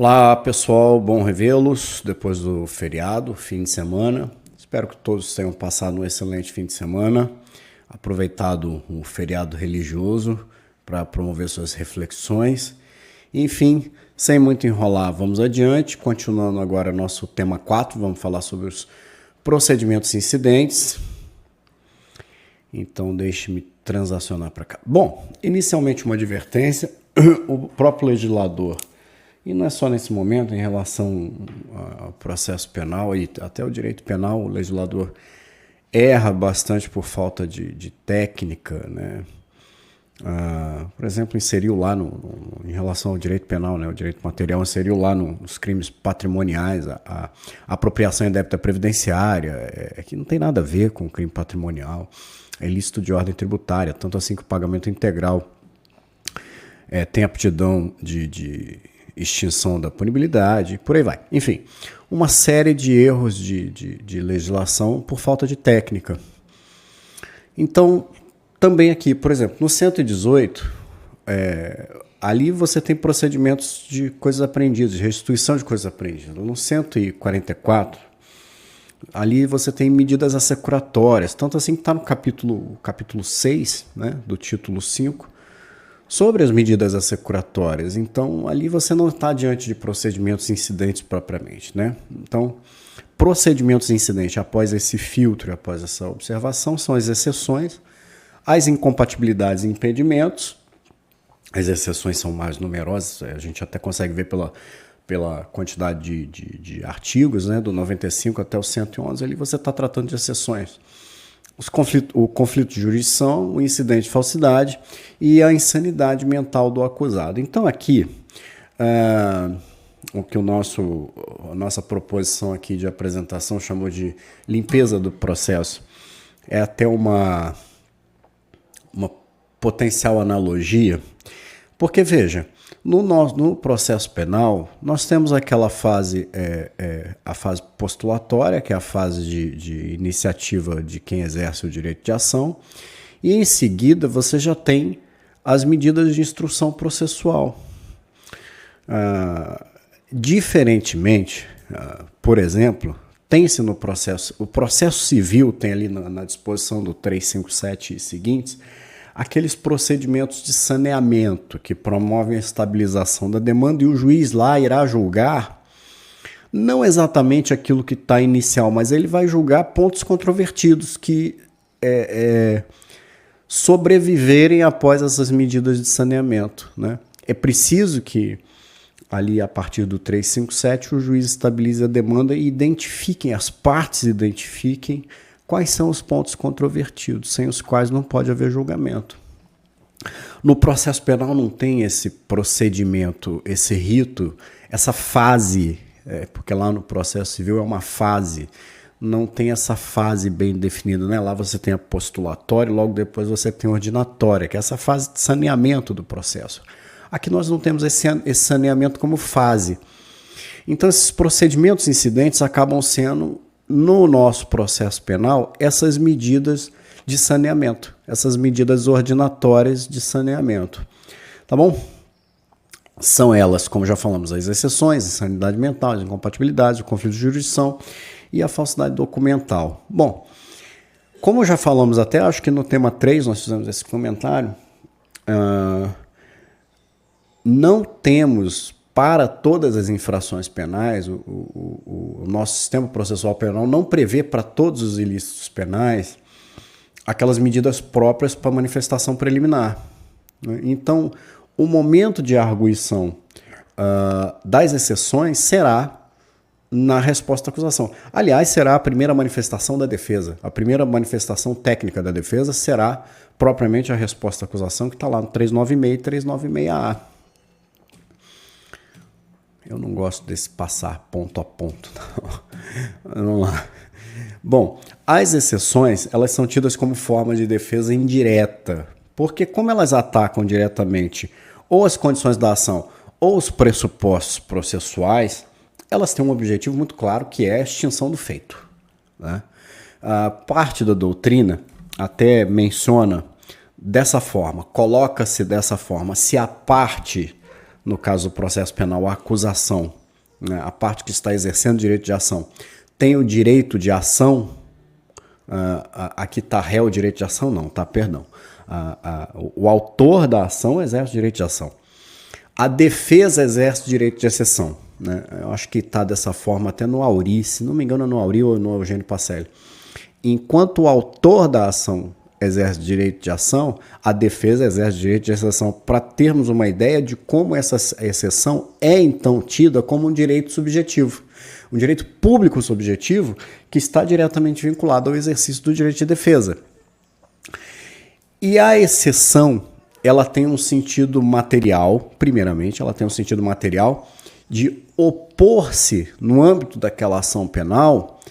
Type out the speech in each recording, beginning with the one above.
Olá pessoal, bom revê-los depois do feriado, fim de semana. Espero que todos tenham passado um excelente fim de semana, aproveitado o feriado religioso para promover suas reflexões. Enfim, sem muito enrolar, vamos adiante, continuando agora nosso tema 4, vamos falar sobre os procedimentos incidentes. Então deixe-me transacionar para cá. Bom, inicialmente uma advertência, o próprio legislador, e não é só nesse momento, em relação ao processo penal e até o direito penal, o legislador erra bastante por falta de técnica, né? Por exemplo, inseriu lá, em relação ao direito penal, né, o direito material, inseriu lá nos crimes patrimoniais, a apropriação indébita previdenciária, que não tem nada a ver com o crime patrimonial, é ilícito de ordem tributária, tanto assim que o pagamento integral tem aptidão de extinção da punibilidade, por aí vai. Enfim, uma série de erros de legislação por falta de técnica. Então, também aqui, por exemplo, no 118, ali você tem procedimentos de coisas apreendidas, de restituição de coisas apreendidas. No 144, ali você tem medidas assecuratórias, tanto assim que está no capítulo 6, né, do título 5, sobre as medidas assecuratórias. Então, ali você não está diante de procedimentos incidentes propriamente, né? Então, procedimentos incidentes após esse filtro, após essa observação, são as exceções, as incompatibilidades e impedimentos. As exceções são mais numerosas, a gente até consegue ver pela quantidade de artigos, né? Do 95 até o 111, ali você está tratando de exceções. O conflito de jurisdição, o incidente de falsidade e a insanidade mental do acusado. Então aqui, o que a nossa proposição aqui de apresentação chamou de limpeza do processo, é até uma potencial analogia, porque veja, no processo penal, nós temos aquela fase, a fase postulatória, que é a fase de iniciativa de quem exerce o direito de ação, e em seguida você já tem as medidas de instrução processual. Diferentemente, por exemplo, tem-se no processo, o processo civil tem ali na disposição do 357 e seguintes, aqueles procedimentos de saneamento que promovem a estabilização da demanda, e o juiz lá irá julgar não exatamente aquilo que está inicial, mas ele vai julgar pontos controvertidos que sobreviverem após essas medidas de saneamento, né? É preciso que ali a partir do 357 o juiz estabilize a demanda e as partes identifiquem quais são os pontos controvertidos, sem os quais não pode haver julgamento. No processo penal não tem esse procedimento, esse rito, essa fase, porque lá no processo civil é uma fase, não tem essa fase bem definida, né? Lá você tem a postulatória, logo depois você tem a ordinatória, que é essa fase de saneamento do processo. Aqui nós não temos esse saneamento como fase. Então esses procedimentos incidentes acabam sendo, no nosso processo penal, essas medidas de saneamento, essas medidas ordinatórias de saneamento, tá bom? São elas, como já falamos, as exceções, a insanidade mental, as incompatibilidades, o conflito de jurisdição e a falsidade documental. Bom, como já falamos até, acho que no tema 3 nós fizemos esse comentário, não temos, para todas as infrações penais, o nosso sistema processual penal não prevê para todos os ilícitos penais aquelas medidas próprias para manifestação preliminar, né? Então, o momento de arguição das exceções será na resposta à acusação. Aliás, será a primeira manifestação da defesa. A primeira manifestação técnica da defesa será propriamente a resposta à acusação, que está lá no 396 e 396A. Eu não gosto desse passar ponto a ponto, não. Vamos lá. Bom, as exceções, elas são tidas como forma de defesa indireta, porque como elas atacam diretamente ou as condições da ação ou os pressupostos processuais, elas têm um objetivo muito claro, que é a extinção do feito, né? A parte da doutrina até menciona dessa forma, coloca-se dessa forma, se a parte no caso do processo penal, a acusação, né, a parte que está exercendo o direito de ação, tem o direito de ação, aqui está réu o direito de ação? Não, tá, perdão. O autor da ação exerce o direito de ação. A defesa exerce o direito de exceção, né? Eu acho que está dessa forma até no Auri, se não me engano, no Auri ou no Eugênio Pacelli. Enquanto o autor da ação exerce direito de ação, a defesa exerce direito de exceção, para termos uma ideia de como essa exceção é então tida como um direito subjetivo, um direito público subjetivo que está diretamente vinculado ao exercício do direito de defesa. E a exceção, ela tem um sentido material, primeiramente, ela tem um sentido material de opor-se, no âmbito daquela ação penal,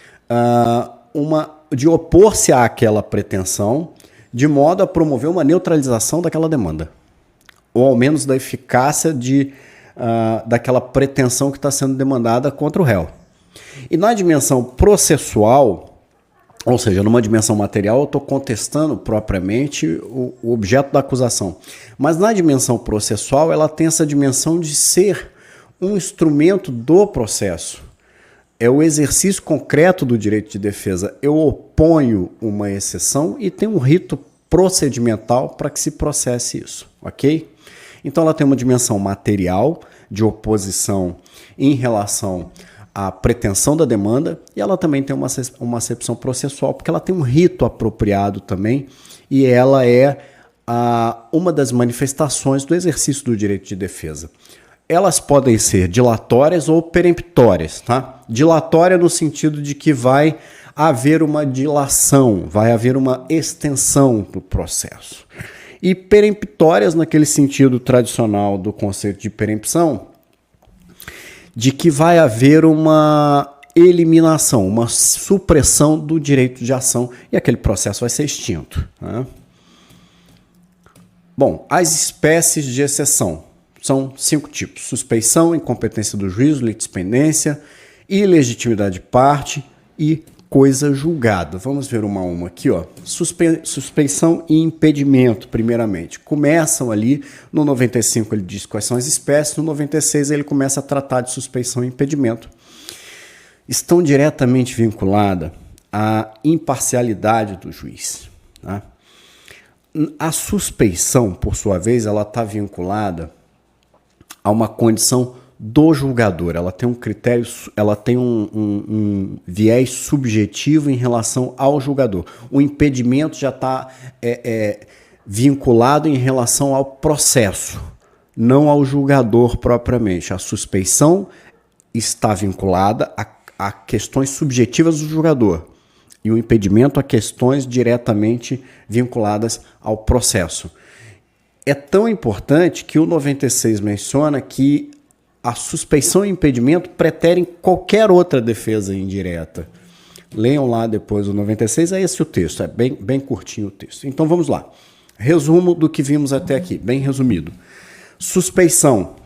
de opor-se àquela pretensão, de modo a promover uma neutralização daquela demanda, ou ao menos da eficácia daquela pretensão que está sendo demandada contra o réu. E na dimensão processual, ou seja, numa dimensão material, eu estou contestando propriamente o objeto da acusação. Mas na dimensão processual, ela tem essa dimensão de ser um instrumento do processo. É o exercício concreto do direito de defesa. Eu oponho uma exceção e tem um rito procedimental para que se processe isso, ok? Então ela tem uma dimensão material de oposição em relação à pretensão da demanda e ela também tem uma acepção processual, porque ela tem um rito apropriado também e ela é uma das manifestações do exercício do direito de defesa. Elas podem ser dilatórias ou peremptórias, tá? Dilatória no sentido de que vai haver uma dilação, vai haver uma extensão do processo. E peremptórias naquele sentido tradicional do conceito de perempção, de que vai haver uma eliminação, uma supressão do direito de ação e aquele processo vai ser extinto, né? Bom, as espécies de exceção. São 5 tipos: suspeição, incompetência do juízo, litispendência, ilegitimidade de parte e coisa julgada. Vamos ver uma a uma aqui, ó. Suspeição e impedimento, primeiramente. Começam ali, no 95 ele diz quais são as espécies, no 96 ele começa a tratar de suspeição e impedimento. Estão diretamente vinculadas à imparcialidade do juiz, tá? A suspeição, por sua vez, ela está vinculada a uma condição do julgador. Ela tem um critério, ela tem um viés subjetivo em relação ao julgador. O impedimento já está vinculado em relação ao processo, não ao julgador propriamente. A suspeição está vinculada a questões subjetivas do julgador e o impedimento a questões diretamente vinculadas ao processo. É tão importante que o 96 menciona que a suspeição e impedimento preterem qualquer outra defesa indireta. Leiam lá depois o 96, é esse o texto, é bem curtinho o texto. Então vamos lá. Resumo do que vimos até aqui, bem resumido. Suspeição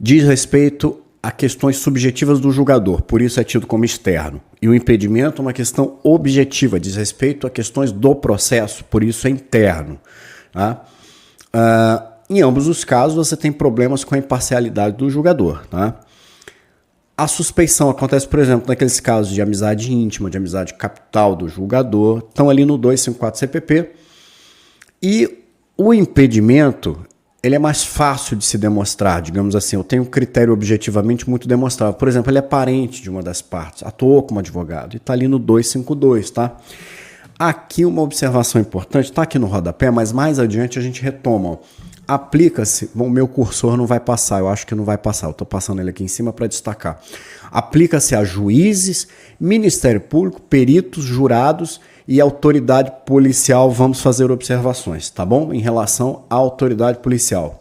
diz respeito a questões subjetivas do julgador, por isso é tido como externo. E o impedimento é uma questão objetiva, diz respeito a questões do processo, por isso é interno, tá? Em ambos os casos, você tem problemas com a imparcialidade do julgador, tá? A suspeição acontece, por exemplo, naqueles casos de amizade íntima, de amizade capital do julgador, estão ali no 254 CPP. E o impedimento, ele é mais fácil de se demonstrar, digamos assim, eu tenho um critério objetivamente muito demonstrável. Por exemplo, ele é parente de uma das partes, atuou como advogado, e está ali no 252, tá? Aqui uma observação importante, está aqui no rodapé, mas mais adiante a gente retoma. Aplica-se, bom, meu cursor não vai passar, eu acho que não vai passar, eu estou passando ele aqui em cima para destacar. Aplica-se a juízes, Ministério Público, peritos, jurados e autoridade policial. Vamos fazer observações, tá bom? Em relação à autoridade policial.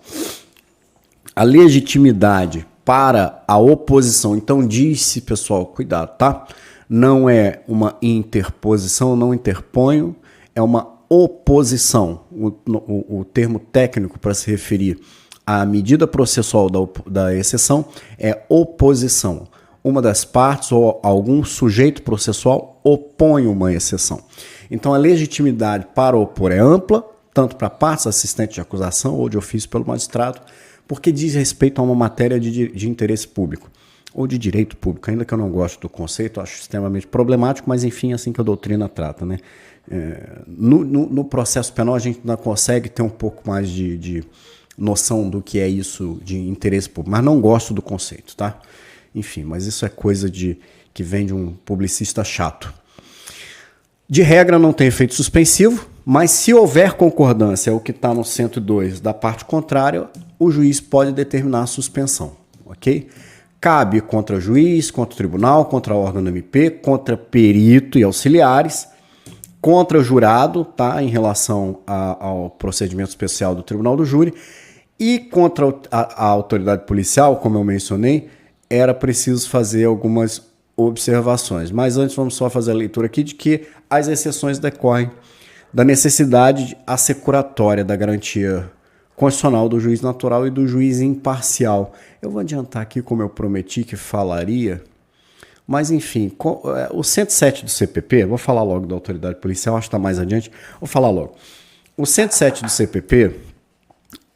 A legitimidade para a oposição, então diz-se, pessoal, cuidado, tá? Não é uma interposição, não interponho, é uma oposição. O termo técnico para se referir à medida processual da exceção é oposição. Uma das partes ou algum sujeito processual opõe uma exceção. Então a legitimidade para opor é ampla, tanto para partes, assistente de acusação ou de ofício pelo magistrado, porque diz respeito a uma matéria de interesse público, ou de direito público, ainda que eu não goste do conceito, acho extremamente problemático, mas enfim, é assim que a doutrina trata, né? No processo penal a gente ainda consegue ter um pouco mais de noção do que é isso de interesse público, mas não gosto do conceito, tá? Enfim, mas isso é coisa que vem de um publicista chato. De regra não tem efeito suspensivo, mas se houver concordância, o que está no 102 da parte contrária, o juiz pode determinar a suspensão, ok? Cabe contra juiz, contra tribunal, contra órgão do MP, contra perito e auxiliares, contra jurado, tá, em relação ao procedimento especial do tribunal do júri, e contra a autoridade policial, como eu mencionei, era preciso fazer algumas observações. Mas antes vamos só fazer a leitura aqui de que as exceções decorrem da necessidade assecuratória da garantia constitucional do juiz natural e do juiz imparcial. Eu vou adiantar aqui como eu prometi que falaria, mas enfim, o 107 do CPP, vou falar logo da autoridade policial, acho que está mais adiante, vou falar logo. O 107 do CPP,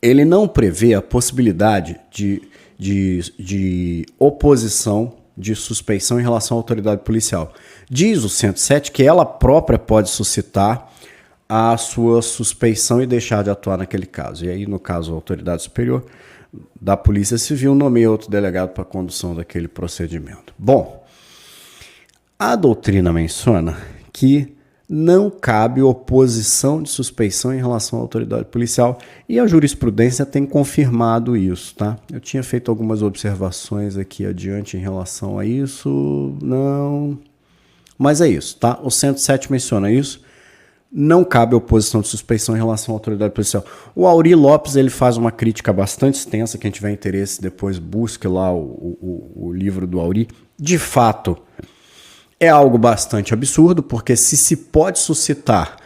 ele não prevê a possibilidade de oposição, de suspeição em relação à autoridade policial. Diz o 107 que ela própria pode suscitar a sua suspeição e deixar de atuar naquele caso. E aí, no caso, a autoridade superior da Polícia Civil nomeia outro delegado para a condução daquele procedimento. Bom, a doutrina menciona que não cabe oposição de suspeição em relação à autoridade policial e a jurisprudência tem confirmado isso, tá? Eu tinha feito algumas observações aqui adiante em relação a isso, não... Mas é isso, tá? O 107 menciona isso. Não cabe oposição de suspeição em relação à autoridade policial. O Aury Lopes ele faz uma crítica bastante extensa. Quem tiver interesse, depois busque lá o livro do Aury. De fato, é algo bastante absurdo, porque se pode suscitar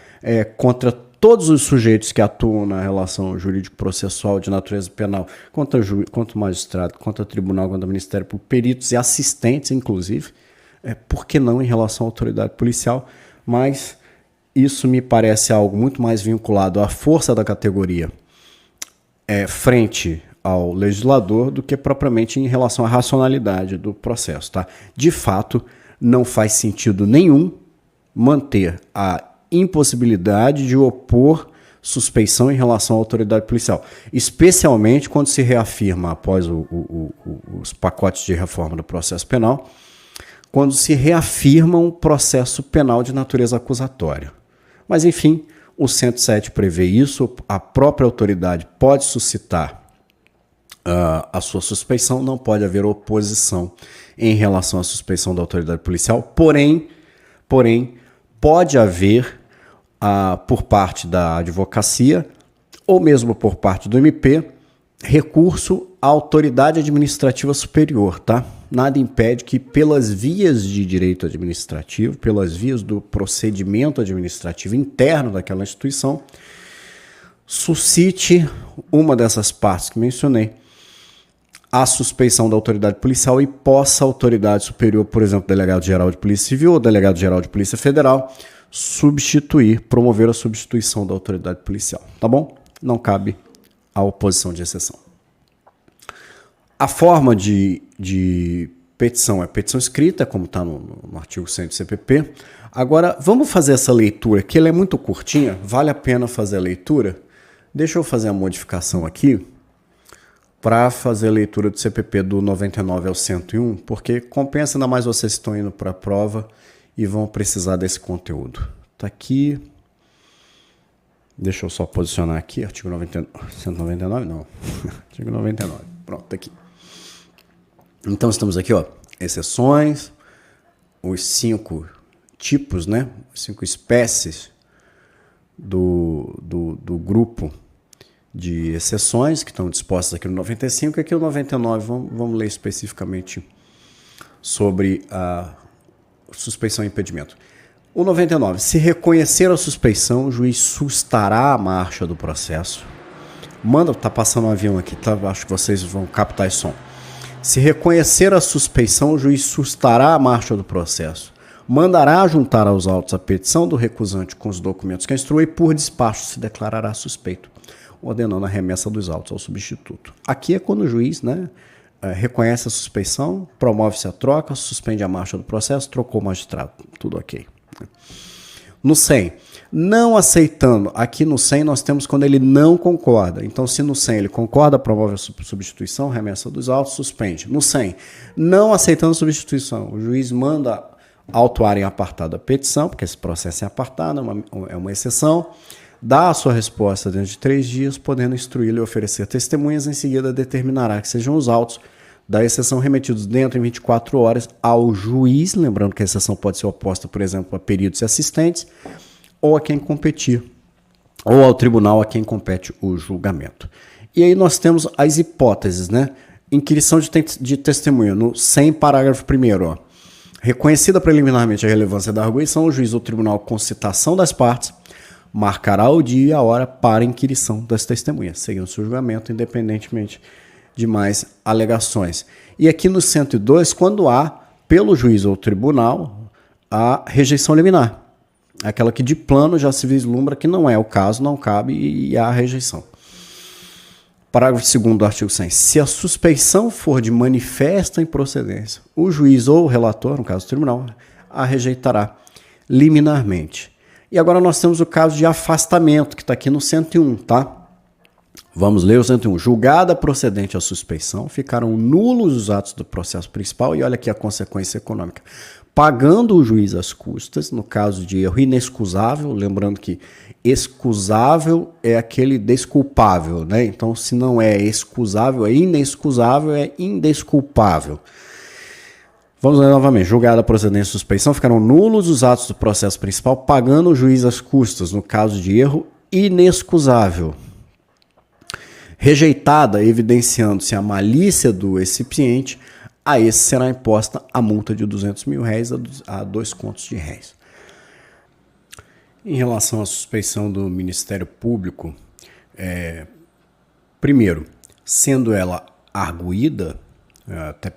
contra todos os sujeitos que atuam na relação jurídico-processual de natureza penal, contra o magistrado, contra o tribunal, contra o Ministério Público, peritos e assistentes, inclusive, por que não em relação à autoridade policial? Mas isso me parece algo muito mais vinculado à força da categoria frente ao legislador do que propriamente em relação à racionalidade do processo, tá? De fato, não faz sentido nenhum manter a impossibilidade de opor suspeição em relação à autoridade policial, especialmente quando se reafirma, após os pacotes de reforma do processo penal, quando se reafirma um processo penal de natureza acusatória. Mas, enfim, o 107 prevê isso, a própria autoridade pode suscitar a sua suspeição, não pode haver oposição em relação à suspeição da autoridade policial, porém pode haver, por parte da advocacia, ou mesmo por parte do MP, recurso à autoridade administrativa superior, tá? Nada impede que, pelas vias de direito administrativo, pelas vias do procedimento administrativo interno daquela instituição, suscite uma dessas partes que mencionei, a suspeição da autoridade policial e possa a autoridade superior, por exemplo, delegado-geral de Polícia Civil ou delegado-geral de Polícia Federal, promover a substituição da autoridade policial, tá bom? Não cabe a oposição de exceção. A forma de petição é petição escrita, como está no artigo 100 do CPP. Agora, vamos fazer essa leitura, que ela é muito curtinha, vale a pena fazer a leitura. Deixa eu fazer a modificação aqui para fazer a leitura do CPP do 99 ao 101, porque compensa, ainda mais vocês estão indo para a prova e vão precisar desse conteúdo. Está aqui. Deixa eu só posicionar aqui, artigo 199, não, artigo 99, pronto, tá aqui. Então estamos aqui, ó, exceções, os 5 tipos, né, 5 espécies do grupo de exceções que estão dispostas aqui no 95 e aqui no 99 vamos ler especificamente sobre a suspeição e impedimento. O 99, se reconhecer a suspeição, o juiz sustará a marcha do processo. Tá passando um avião aqui, tá? Acho que vocês vão captar esse som. Se reconhecer a suspeição, o juiz sustará a marcha do processo. Mandará juntar aos autos a petição do recusante com os documentos que instrui e por despacho se declarará suspeito. ordenando a remessa dos autos ao substituto. Aqui é quando o juiz, né, reconhece a suspeição, promove-se a troca, suspende a marcha do processo, trocou o magistrado, tudo ok. No 100, não aceitando, aqui no 100 nós temos quando ele não concorda. Então, se no 100 ele concorda, promove a substituição, remessa dos autos, suspende. No 100, não aceitando a substituição, o juiz manda autuar em apartado a petição, porque esse processo é apartado, é uma exceção, dá a sua resposta dentro de 3 dias, podendo instruí-lo e oferecer testemunhas, em seguida determinará que sejam os autos da exceção remetidos dentro de 24 horas ao juiz, lembrando que a exceção pode ser oposta, por exemplo, a peritos e assistentes, ou a quem competir, ou ao tribunal a quem compete o julgamento. E aí nós temos as hipóteses, né? Inquirição de testemunha, no 100, parágrafo 1º, ó. Reconhecida preliminarmente a relevância da arguição, o juiz ou tribunal, com citação das partes, marcará o dia e a hora para inquirição das testemunhas, seguindo o seu julgamento, independentemente de mais alegações. E aqui no 102, quando há, pelo juiz ou tribunal, a rejeição liminar. Aquela que de plano já se vislumbra que não é o caso, não cabe e há a rejeição. Parágrafo 2º do artigo 100. Se a suspeição for de manifesta improcedência, o juiz ou o relator, no caso do tribunal, a rejeitará liminarmente. E agora nós temos o caso de afastamento, que está aqui no 101, tá? Vamos ler o 101. Julgada procedente a suspeição, ficaram nulos os atos do processo principal, e olha aqui a consequência econômica. Pagando o juiz as custas, no caso de erro inexcusável, lembrando que excusável é aquele desculpável, né? Então, se não é excusável, é inexcusável, é indesculpável. Vamos ler novamente. Julgada procedente de suspeição, ficaram nulos os atos do processo principal, pagando o juiz as custas, no caso de erro inexcusável. Rejeitada, evidenciando-se a malícia do recipiente, a esse será imposta a multa de R$200 mil a 2 contos de réis. Em relação à suspeição do Ministério Público, primeiro, sendo ela arguída, até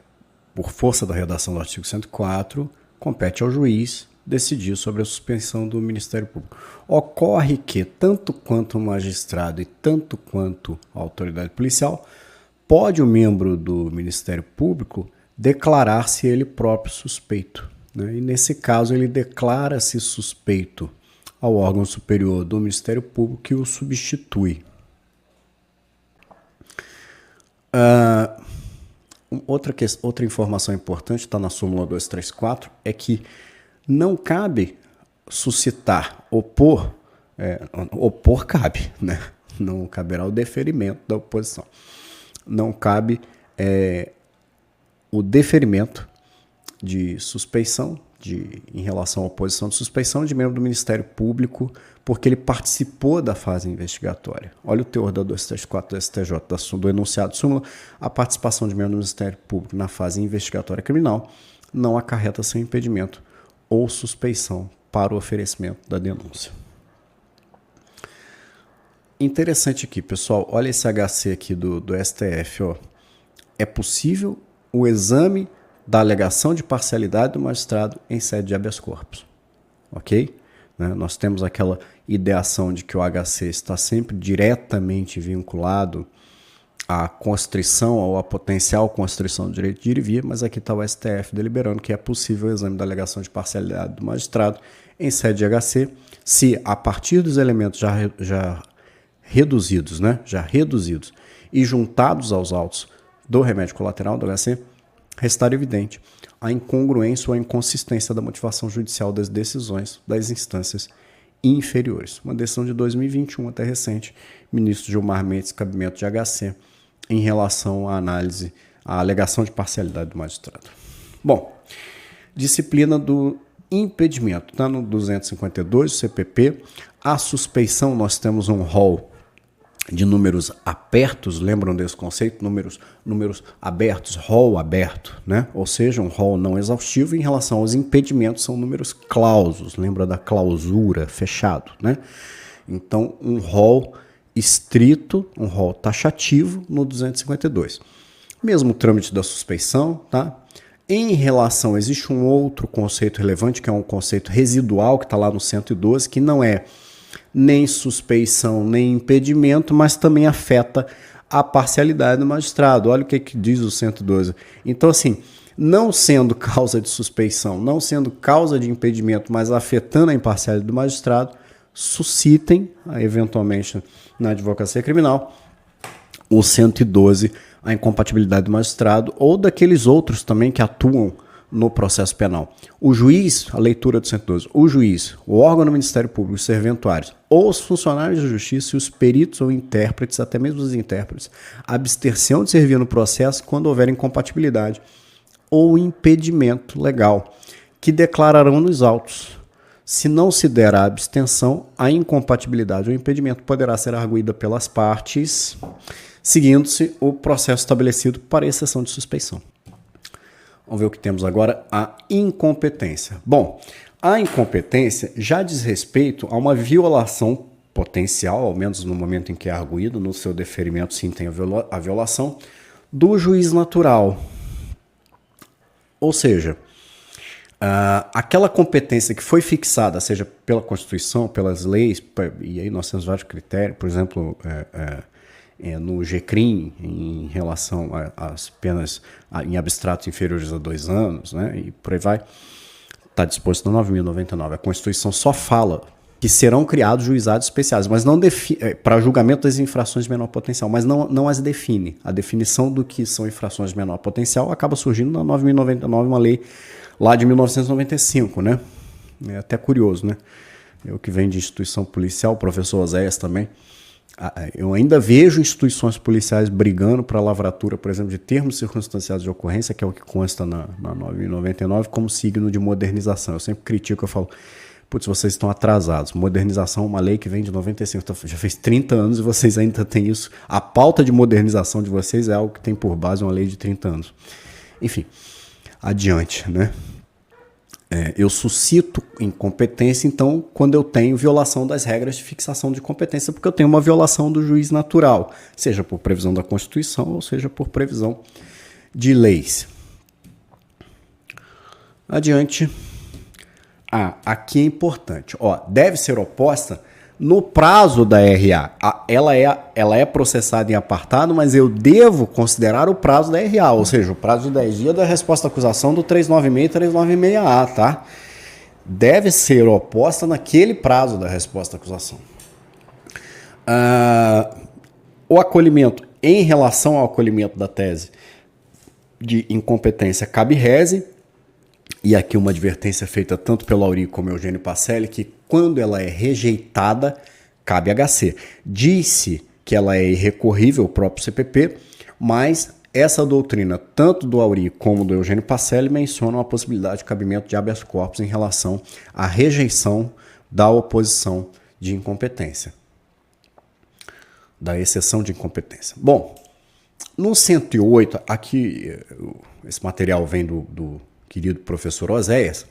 por força da redação do artigo 104, compete ao juiz decidir sobre a suspensão do Ministério Público. Ocorre que, tanto quanto o magistrado e tanto quanto a autoridade policial, pode o membro do Ministério Público declarar-se ele próprio suspeito, né? E nesse caso ele declara-se suspeito ao órgão superior do Ministério Público que o substitui. Outra informação importante, está na súmula 234, é que não cabe suscitar, opor cabe, né? Não caberá o deferimento da oposição. Não cabe o deferimento de suspeição, em relação à oposição de suspeição de membro do Ministério Público, porque ele participou da fase investigatória. Olha o teor da 234 do STJ, do enunciado de súmula: a participação de membro do Ministério Público na fase investigatória criminal não acarreta sem impedimento ou suspeição para o oferecimento da denúncia. Interessante aqui, pessoal, olha esse HC aqui do STF, ó. É possível o exame da alegação de parcialidade do magistrado em sede de habeas corpus, ok? Né? Nós temos aquela ideação de que o HC está sempre diretamente vinculado à constrição ou à potencial constrição do direito de ir e vir, mas aqui está o STF deliberando que é possível o exame da alegação de parcialidade do magistrado em sede de HC, se a partir dos elementos já reduzidos e juntados aos autos do remédio colateral do HC, restar evidente a incongruência ou a inconsistência da motivação judicial das decisões das instâncias inferiores. Uma decisão de 2021, até recente, ministro Gilmar Mendes, cabimento de HC, em relação à análise, à alegação de parcialidade do magistrado. Bom, disciplina do impedimento, está no 252 do CPP. A suspeição, nós temos um rol de números abertos, lembram desse conceito? Números abertos, rol aberto, né? Ou seja, um rol não exaustivo. Em relação aos impedimentos, são números clausos, lembra da clausura, fechado, né? Então, um rol estrito, um rol taxativo no 252. Mesmo trâmite da suspeição, tá? Em relação, existe um outro conceito relevante, que é um conceito residual, que está lá no 112, que não é nem suspeição, nem impedimento, mas também afeta a parcialidade do magistrado. Olha o que diz o 112. Então, assim, não sendo causa de suspeição, não sendo causa de impedimento, mas afetando a imparcialidade do magistrado, suscitem, eventualmente, na advocacia criminal, o 112, a incompatibilidade do magistrado ou daqueles outros também que atuam no processo penal. O juiz, a leitura do 112, o juiz, o órgão do Ministério Público, os serventuários, ou os funcionários da justiça e os peritos ou intérpretes, até mesmo os intérpretes, abster-se-ão de servir no processo quando houver incompatibilidade ou impedimento legal, que declararão nos autos. Se não se der a abstenção, a incompatibilidade ou impedimento poderá ser arguída pelas partes, seguindo-se o processo estabelecido para exceção de suspeição. Vamos ver o que temos agora, a incompetência. Bom, a incompetência já diz respeito a uma violação potencial, ao menos no momento em que é arguído, no seu deferimento sim tem a violação, do juiz natural. Ou seja, aquela competência que foi fixada, seja pela Constituição, pelas leis, e aí nós temos vários critérios, por exemplo, no GCRIM, em relação às penas em abstratos inferiores a 2 anos, né, e por aí vai, está disposto na 9.099. A Constituição só fala que serão criados juizados especiais, mas não para julgamento das infrações de menor potencial, mas não as define. A definição do que são infrações de menor potencial acaba surgindo na 9.099, uma lei lá de 1995, né? É até curioso, né? Eu que venho de instituição policial, o professor Oséias também, eu ainda vejo instituições policiais brigando para a lavratura, por exemplo, de termos circunstanciados de ocorrência, que é o que consta na 9.099, como signo de modernização. Eu sempre critico, eu falo, putz, vocês estão atrasados. Modernização é uma lei que vem de 95, então já fez 30 anos e vocês ainda têm isso. A pauta de modernização de vocês é algo que tem por base uma lei de 30 anos. Enfim, adiante, né? Eu suscito incompetência, então, quando eu tenho violação das regras de fixação de competência, porque eu tenho uma violação do juiz natural, seja por previsão da Constituição ou seja por previsão de leis. Adiante. Aqui é importante. Deve ser oposta no prazo da RA. Ela é processada em apartado, mas eu devo considerar o prazo da RA, ou seja, o prazo de 10 dias da resposta à acusação do 396 e 396A, tá? Deve ser oposta naquele prazo da resposta à acusação. O acolhimento, em relação ao acolhimento da tese de incompetência, cabe reze. E aqui uma advertência feita tanto pelo Auri como Eugênio Pacelli, que quando ela é rejeitada, cabe HC. Disse que ela é irrecorrível, o próprio CPP, mas essa doutrina, tanto do Auri como do Eugênio Pacelli, mencionam a possibilidade de cabimento de habeas corpus em relação à rejeição da oposição de incompetência, da exceção de incompetência. Bom, no 108, aqui esse material vem do querido professor Oséias,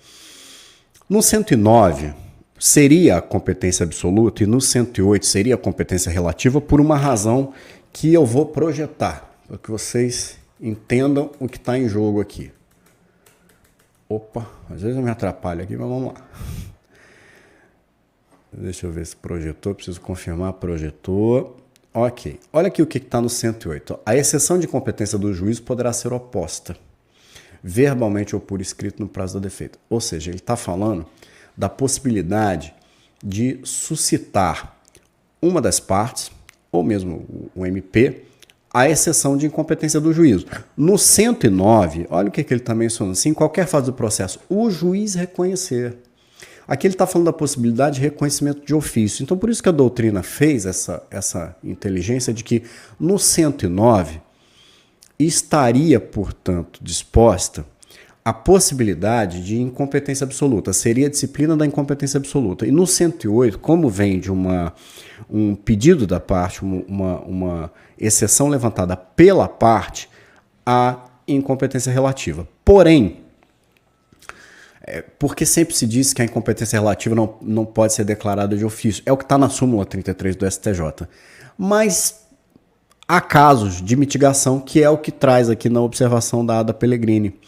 no 109 seria a competência absoluta e no 108 seria a competência relativa por uma razão que eu vou projetar, para que vocês entendam o que está em jogo aqui. Opa, às vezes eu me atrapalho aqui, mas vamos lá. Deixa eu ver se projetou, preciso confirmar, projetou. Ok, olha aqui o que está no 108. A exceção de competência do juiz poderá ser oposta verbalmente ou por escrito no prazo da defeita. Ou seja, ele está falando da possibilidade de suscitar uma das partes, ou mesmo o MP, a exceção de incompetência do juízo. No 109, olha o que ele está mencionando. Se em qualquer fase do processo o juiz reconhecer. Aqui ele está falando da possibilidade de reconhecimento de ofício. Então, por isso que a doutrina fez essa inteligência de que no 109 estaria, portanto, disposta a possibilidade de incompetência absoluta. Seria a disciplina da incompetência absoluta. E no 108, como vem de um pedido da parte, uma exceção levantada pela parte, a incompetência relativa. Porém, porque sempre se diz que a incompetência relativa não pode ser declarada de ofício. É o que está na súmula 33 do STJ. Mas há casos de mitigação, que é o que traz aqui na observação da Ada Pellegrini.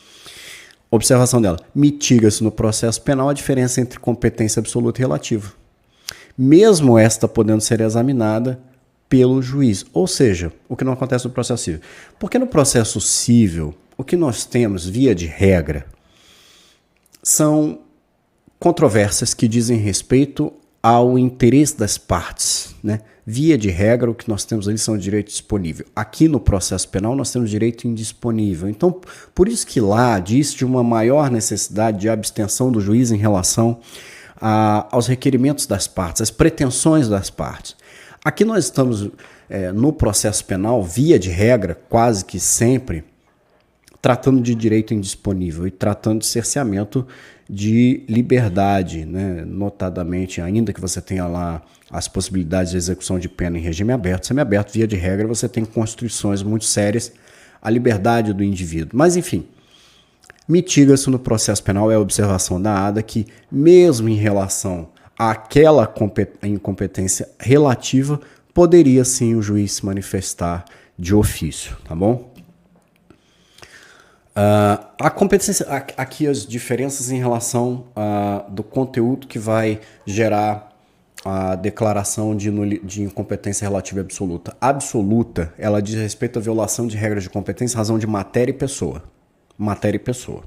Observação dela. Mitiga-se no processo penal a diferença entre competência absoluta e relativa. mesmo esta podendo ser examinada pelo juiz. Ou seja, o que não acontece no processo civil. Porque no processo civil, o que nós temos, via de regra, são controvérsias que dizem respeito ao interesse das partes, né? Via de regra, o que nós temos ali são o direito disponível. Aqui no processo penal, nós temos direito indisponível. Então, por isso que lá diz de uma maior necessidade de abstenção do juiz em relação aos requerimentos das partes, às pretensões das partes. Aqui nós estamos, no processo penal, via de regra, quase que sempre, tratando de direito indisponível e tratando de cerceamento de liberdade, né? Notadamente, ainda que você tenha lá as possibilidades de execução de pena em regime aberto, semiaberto, via de regra, você tem constrições muito sérias à liberdade do indivíduo. Mas, enfim, mitiga-se no processo penal, é a observação da ADA que, mesmo em relação àquela incompetência relativa, poderia sim o juiz se manifestar de ofício, tá bom? A competência, aqui as diferenças em relação do conteúdo que vai gerar a declaração de incompetência relativa absoluta. Absoluta, ela diz respeito à violação de regras de competência em razão de matéria e pessoa. Matéria e pessoa.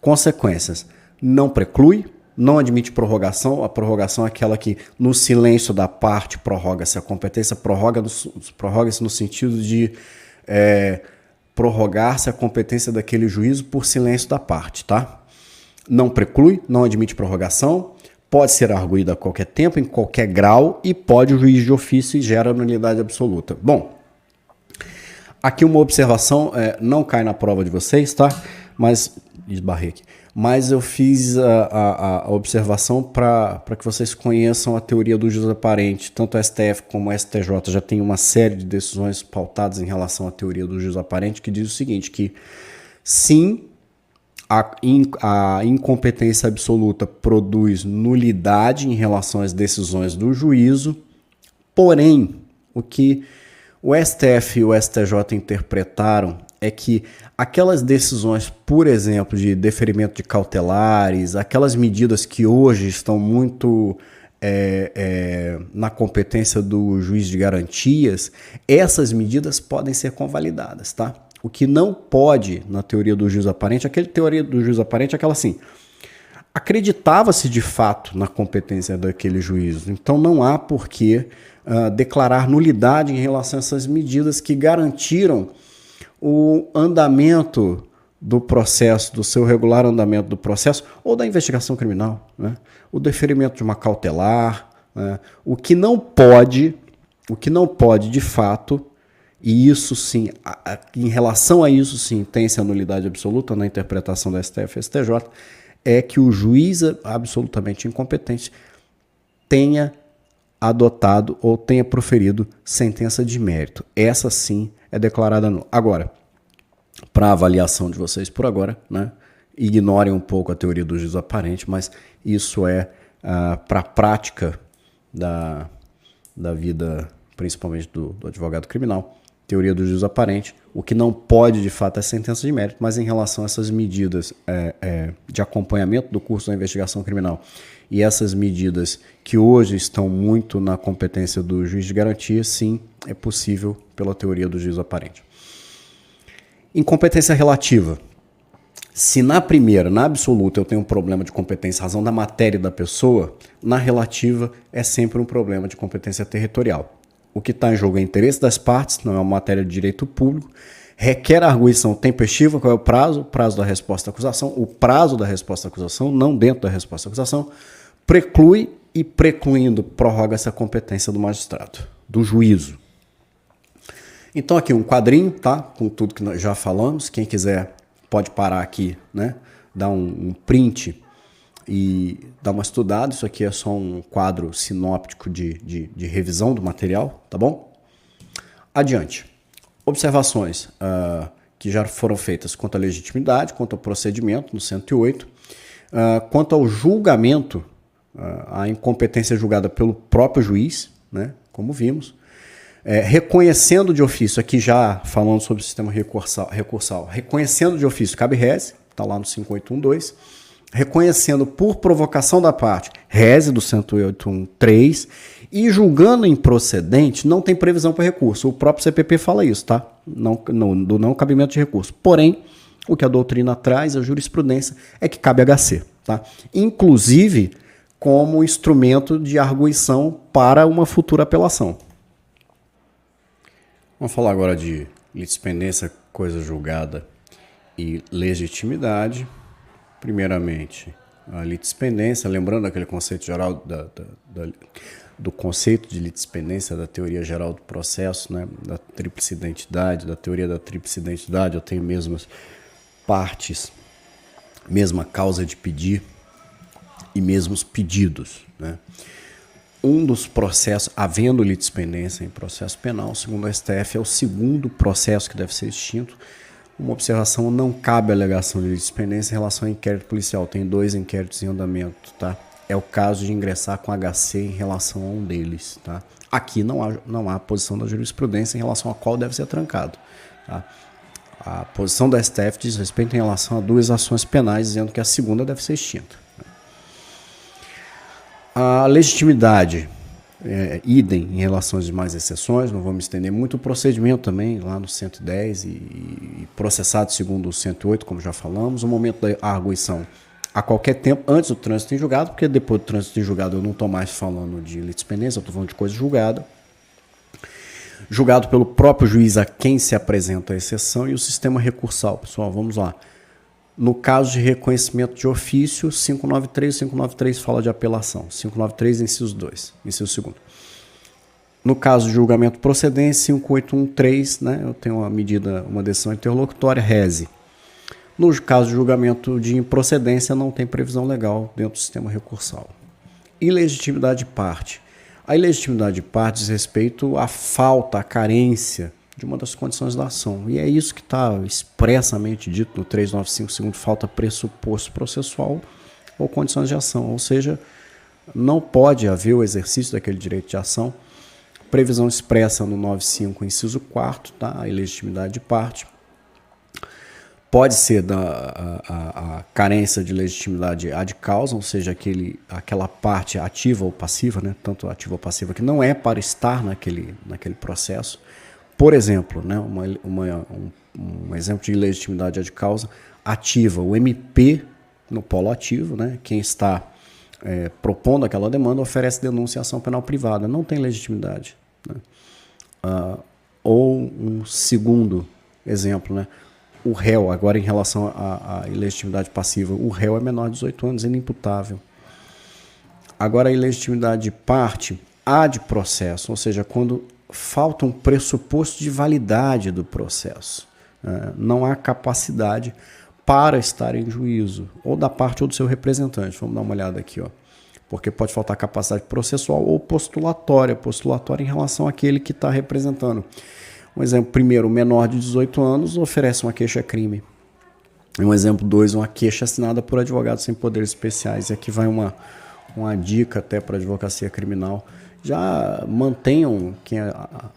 Consequências, não preclui, não admite prorrogação. A prorrogação é aquela que, no silêncio da parte, prorroga-se a competência, prorroga-se no sentido de prorrogar-se a competência daquele juízo por silêncio da parte, tá? Não preclui, não admite prorrogação, pode ser arguído a qualquer tempo, em qualquer grau, e pode o juiz de ofício e gera nulidade absoluta. Bom, aqui uma observação, não cai na prova de vocês, tá? Mas, esbarrei aqui. Mas eu fiz a observação para que vocês conheçam a teoria do jus aparente. Tanto a STF como a STJ já tem uma série de decisões pautadas em relação à teoria do jus aparente, que diz o seguinte, que sim, a incompetência absoluta produz nulidade em relação às decisões do juízo, porém, o que o STF e o STJ interpretaram é que aquelas decisões, por exemplo, de deferimento de cautelares, aquelas medidas que hoje estão muito na competência do juiz de garantias, essas medidas podem ser convalidadas, tá? O que não pode, na teoria do juiz aparente, aquela teoria do juiz aparente é aquela assim, acreditava-se de fato na competência daquele juízo, então não há por que declarar nulidade em relação a essas medidas que garantiram o andamento do processo, do seu regular andamento do processo ou da investigação criminal, né? O deferimento de uma cautelar, né? O que não pode de fato, e isso sim, em relação a isso sim, tem-se a nulidade absoluta na interpretação da STF e STJ, é que o juiz absolutamente incompetente tenha adotado ou tenha proferido sentença de mérito. Essa sim é declarada nula. Agora, para avaliação de vocês por agora, né, ignorem um pouco a teoria do juízo aparente, mas isso é para a prática da vida, principalmente do advogado criminal, teoria do juízo aparente. O que não pode, de fato, é sentença de mérito, mas em relação a essas medidas de acompanhamento do curso da investigação criminal e essas medidas que hoje estão muito na competência do juiz de garantia, sim, é possível pela teoria do juízo aparente. Incompetência relativa. Se na primeira, na absoluta, eu tenho um problema de competência em razão da matéria da pessoa, na relativa é sempre um problema de competência territorial. O que está em jogo é interesse das partes, não é uma matéria de direito público, requer arguição tempestiva, qual é o prazo? O prazo da resposta à acusação, o prazo da resposta à acusação, não dentro da resposta à acusação, preclui e precluindo, prorroga essa competência do magistrado, do juízo. Então aqui um quadrinho, tá? Com tudo que nós já falamos, quem quiser pode parar aqui, né? Dar um print e dar uma estudada. Isso aqui é só um quadro sinóptico de revisão do material, tá bom? Adiante. Observações que já foram feitas quanto à legitimidade, quanto ao procedimento, no 108. Quanto ao julgamento, a incompetência julgada pelo próprio juiz, né? Como vimos. Reconhecendo de ofício, aqui já falando sobre o sistema recursal, reconhecendo de ofício, cabe reze, está lá no 5812. reconhecendo por provocação da parte, reze do 108.1.3 e julgando improcedente, não tem previsão para recurso. O próprio CPP fala isso, tá? Do não cabimento de recurso. Porém, o que a doutrina traz, a jurisprudência, é que cabe HC, tá? Inclusive como instrumento de arguição para uma futura apelação. Vamos falar agora de litispendência, coisa julgada e legitimidade. Primeiramente, a litispendência, lembrando aquele conceito geral do conceito de litispendência da teoria geral do processo, né, da tríplice identidade, da teoria da tríplice identidade, eu tenho mesmas partes, mesma causa de pedir e mesmos pedidos, né? Um dos processos, havendo litispendência em processo penal, segundo a STF, é o segundo processo que deve ser extinto. Uma observação: não cabe alegação de litispendência em relação ao inquérito policial. Tem 2 inquéritos em andamento, tá? É o caso de ingressar com HC em relação a um deles, tá? Aqui não há posição da jurisprudência em relação a qual deve ser trancado, tá? A posição da STF diz respeito em relação a 2 ações penais, dizendo que a segunda deve ser extinta. A legitimidade, idem em relação às demais exceções, não vou me estender muito. O procedimento também, lá no 110 e processado segundo o 108, como já falamos. O momento da arguição a qualquer tempo, antes do trânsito em julgado, porque depois do trânsito em julgado eu não estou mais falando de litispendência, eu estou falando de coisa julgada. Julgado pelo próprio juiz a quem se apresenta a exceção, e o sistema recursal. Pessoal, vamos lá. No caso de reconhecimento de ofício, 593 fala de apelação. 593, inciso 2, inciso 2. No caso de julgamento procedente, 5813, né, eu tenho uma decisão interlocutória, reze. No caso de julgamento de improcedência, não tem previsão legal dentro do sistema recursal. Ilegitimidade de parte. A ilegitimidade de parte diz respeito à falta, à carência de uma das condições da ação. E é isso que está expressamente dito no 395, segundo falta pressuposto processual ou condições de ação. Ou seja, não pode haver o exercício daquele direito de ação. Previsão expressa no 95, inciso 4º, tá? A ilegitimidade de parte. Pode ser a carência de legitimidade ad causa, ou seja, aquela parte ativa ou passiva, né? Tanto ativa ou passiva, que não é para estar naquele processo. Por exemplo, né, um exemplo de ilegitimidade ad causa ativa, o MP no polo ativo, né, quem está propondo aquela demanda oferece denúncia e ação penal privada, não tem legitimidade, né? Ou um segundo exemplo, né, o réu, agora em relação à ilegitimidade passiva, o réu é menor de 18 anos, inimputável. Agora a ilegitimidade de parte, ad processo, ou seja, quando falta um pressuposto de validade do processo. Não há capacidade para estar em juízo, ou da parte ou do seu representante. Vamos dar uma olhada aqui, ó. Porque pode faltar capacidade processual ou postulatória em relação àquele que está representando. Um exemplo, primeiro, o menor de 18 anos oferece uma queixa-crime. Um exemplo 2, uma queixa assinada por advogados sem poderes especiais. E aqui vai uma dica até para a advocacia criminal. Já mantenham, quem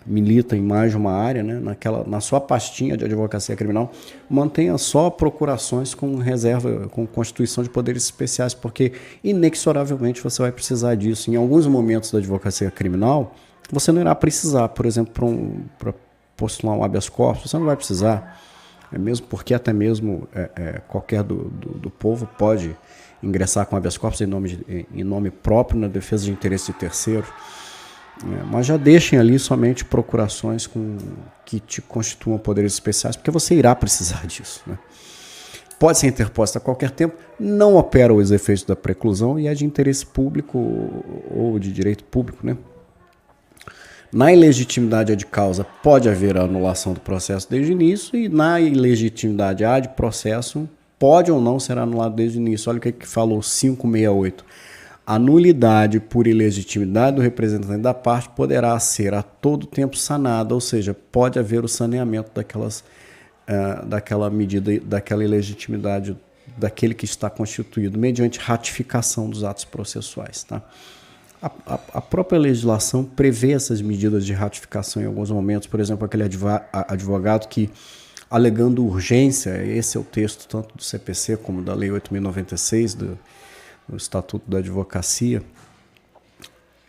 milita em mais de uma área, né, na sua pastinha de advocacia criminal, mantenha só procurações com reserva, com constituição de poderes especiais, porque inexoravelmente você vai precisar disso. Em alguns momentos da advocacia criminal, você não irá precisar, por exemplo, para postular um habeas corpus, você não vai precisar, mesmo porque até mesmo qualquer do povo pode ingressar com habeas corpus em nome próprio na defesa de interesse de terceiro, mas já deixem ali somente procurações que te constituam poderes especiais, porque você irá precisar disso, né? Pode ser interposta a qualquer tempo, não opera os efeitos da preclusão e é de interesse público ou de direito público, né? Na ilegitimidade ad causa pode haver a anulação do processo desde o início, e na ilegitimidade ad processo pode ou não ser anulado desde o início. Olha o que falou 568. A nulidade por ilegitimidade do representante da parte poderá ser a todo tempo sanada, ou seja, pode haver o saneamento daquela medida, daquela ilegitimidade daquele que está constituído, mediante ratificação dos atos processuais, tá? A própria legislação prevê essas medidas de ratificação em alguns momentos. Por exemplo, aquele advogado que alegando urgência, esse é o texto tanto do CPC como da Lei 8.096, do Estatuto da Advocacia,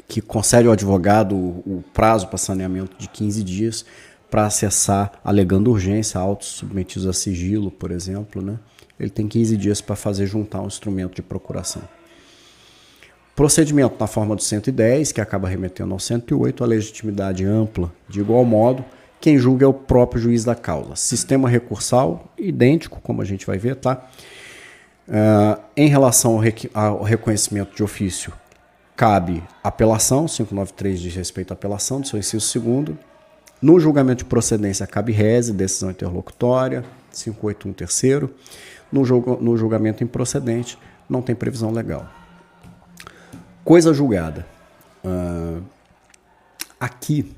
que concede ao advogado o prazo para saneamento de 15 dias para acessar, alegando urgência, autos submetidos a sigilo, por exemplo, né? Ele tem 15 dias para fazer juntar um instrumento de procuração. Procedimento na forma do 110, que acaba remetendo ao 108, a legitimidade ampla. De igual modo, quem julga é o próprio juiz da causa. Sistema recursal, idêntico, como a gente vai ver, tá? Em relação ao reconhecimento de ofício, cabe apelação, 593 diz respeito à apelação, do seu inciso segundo. No julgamento de procedência, cabe rese, decisão interlocutória, 581 terceiro. No julgamento improcedente, não tem previsão legal. Coisa julgada. Aqui,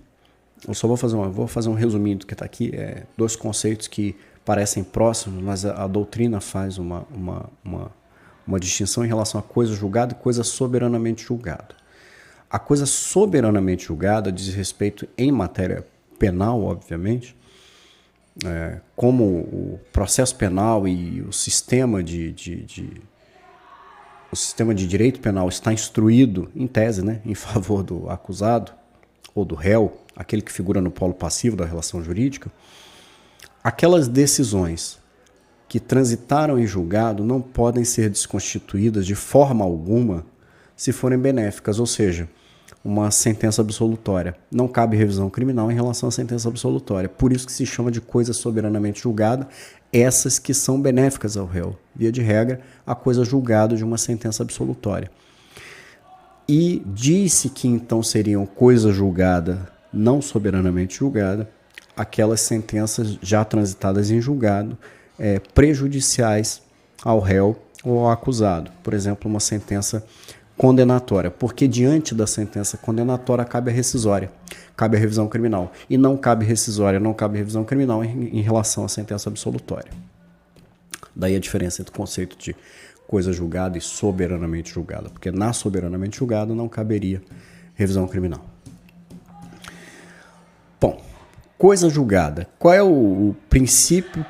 eu só vou fazer um resuminho do que está aqui. Dois conceitos que parecem próximos, mas a doutrina faz uma distinção em relação a coisa julgada e coisa soberanamente julgada. A coisa soberanamente julgada diz respeito em matéria penal, obviamente, como o processo penal e o sistema de direito penal está instruído, em tese, né, em favor do acusado ou do réu, aquele que figura no polo passivo da relação jurídica, aquelas decisões que transitaram em julgado não podem ser desconstituídas de forma alguma se forem benéficas, ou seja, uma sentença absolutória. Não cabe revisão criminal em relação à sentença absolutória. Por isso que se chama de coisa soberanamente julgada, essas que são benéficas ao réu. Via de regra, a coisa julgada de uma sentença absolutória. E disse que então seriam coisa julgada, não soberanamente julgada, aquelas sentenças já transitadas em julgado, prejudiciais ao réu ou ao acusado. Por exemplo, uma sentença condenatória, porque diante da sentença condenatória cabe a rescisória, cabe a revisão criminal, e não cabe rescisória, não cabe revisão criminal em relação à sentença absolutória. Daí a diferença entre o conceito de coisa julgada e soberanamente julgada, porque na soberanamente julgada não caberia revisão criminal. Bom, coisa julgada. Qual é o princípio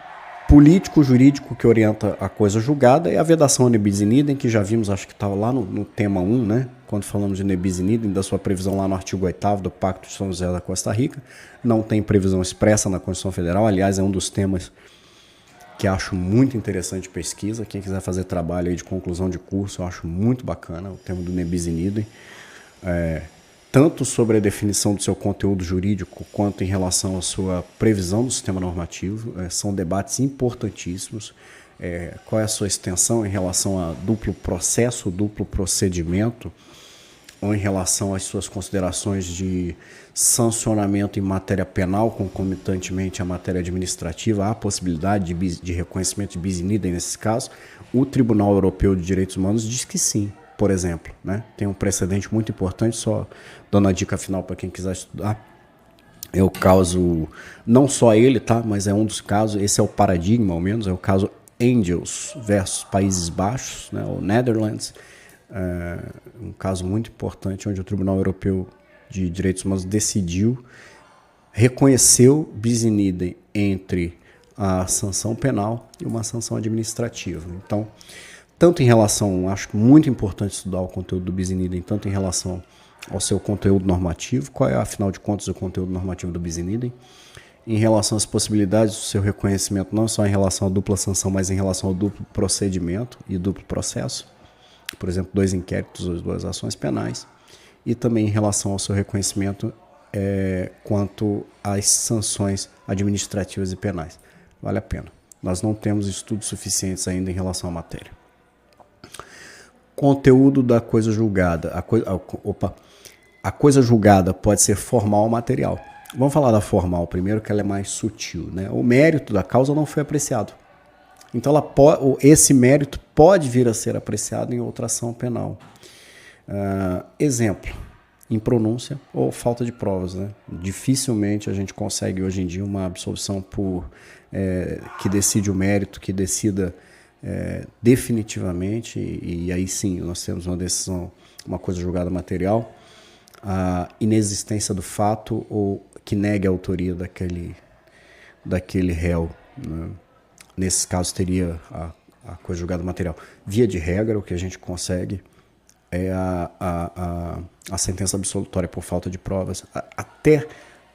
político-jurídico que orienta a coisa julgada? É a vedação a nebis in idem, que já vimos, acho que estava lá no tema 1, né? Quando falamos de nebis in idem, da sua previsão lá no artigo 8º do Pacto de São José da Costa Rica. Não tem previsão expressa na Constituição Federal, aliás, é um dos temas que acho muito interessante de pesquisa. Quem quiser fazer trabalho aí de conclusão de curso, eu acho muito bacana o tema do nebis in idem. Tanto sobre a definição do seu conteúdo jurídico, quanto em relação à sua previsão do sistema normativo. São debates importantíssimos. Qual é a sua extensão em relação a duplo processo, duplo procedimento, ou em relação às suas considerações de sancionamento em matéria penal, concomitantemente à matéria administrativa, há a possibilidade de reconhecimento de bis in idem nesse caso. O Tribunal Europeu de Direitos Humanos diz que sim. Por exemplo, né? Tem um precedente muito importante, só dando a dica final para quem quiser estudar. É o caso, não só ele, tá? Mas é um dos casos, esse é o paradigma, ao menos, é o caso Engels versus Países Baixos, né? O Netherlands. Um caso muito importante, onde o Tribunal Europeu de Direitos Humanos decidiu, reconheceu bis in idem entre a sanção penal e uma sanção administrativa. Então, tanto em relação, acho muito importante estudar o conteúdo do bis in idem, tanto em relação ao seu conteúdo normativo, qual é, afinal de contas, o conteúdo normativo do bis in idem, em relação às possibilidades do seu reconhecimento, não só em relação à dupla sanção, mas em relação ao duplo procedimento e duplo processo, por exemplo, 2 inquéritos ou 2 ações penais, e também em relação ao seu reconhecimento quanto às sanções administrativas e penais. Vale a pena. Nós não temos estudos suficientes ainda em relação à matéria. Conteúdo da coisa julgada. A coisa julgada pode ser formal ou material. Vamos falar da formal primeiro, que ela é mais sutil, né? O mérito da causa não foi apreciado. Então, esse mérito pode vir a ser apreciado em outra ação penal. Exemplo, impronúncia ou falta de provas, né? Dificilmente a gente consegue hoje em dia uma absolvição que decide o mérito, que decida definitivamente, e aí sim nós temos uma decisão, uma coisa julgada material, a inexistência do fato ou que negue a autoria daquele réu, né? Nesses casos teria a coisa julgada material. Via de regra, o que a gente consegue é a sentença absolutória por falta de provas, até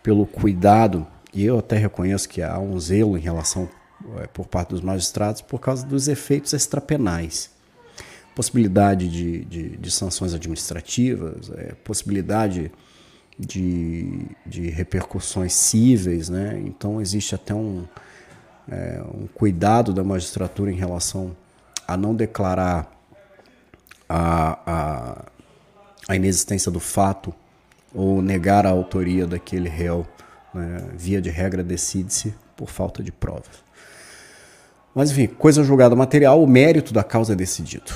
pelo cuidado, e eu até reconheço que há um zelo em relação por parte dos magistrados por causa dos efeitos extrapenais. Possibilidade de sanções administrativas, possibilidade de repercussões cíveis, né? Então existe até um cuidado da magistratura em relação a não declarar a inexistência do fato ou negar a autoria daquele réu, né? Via de regra decide-se por falta de provas. Mas enfim, coisa julgada material, o mérito da causa é decidido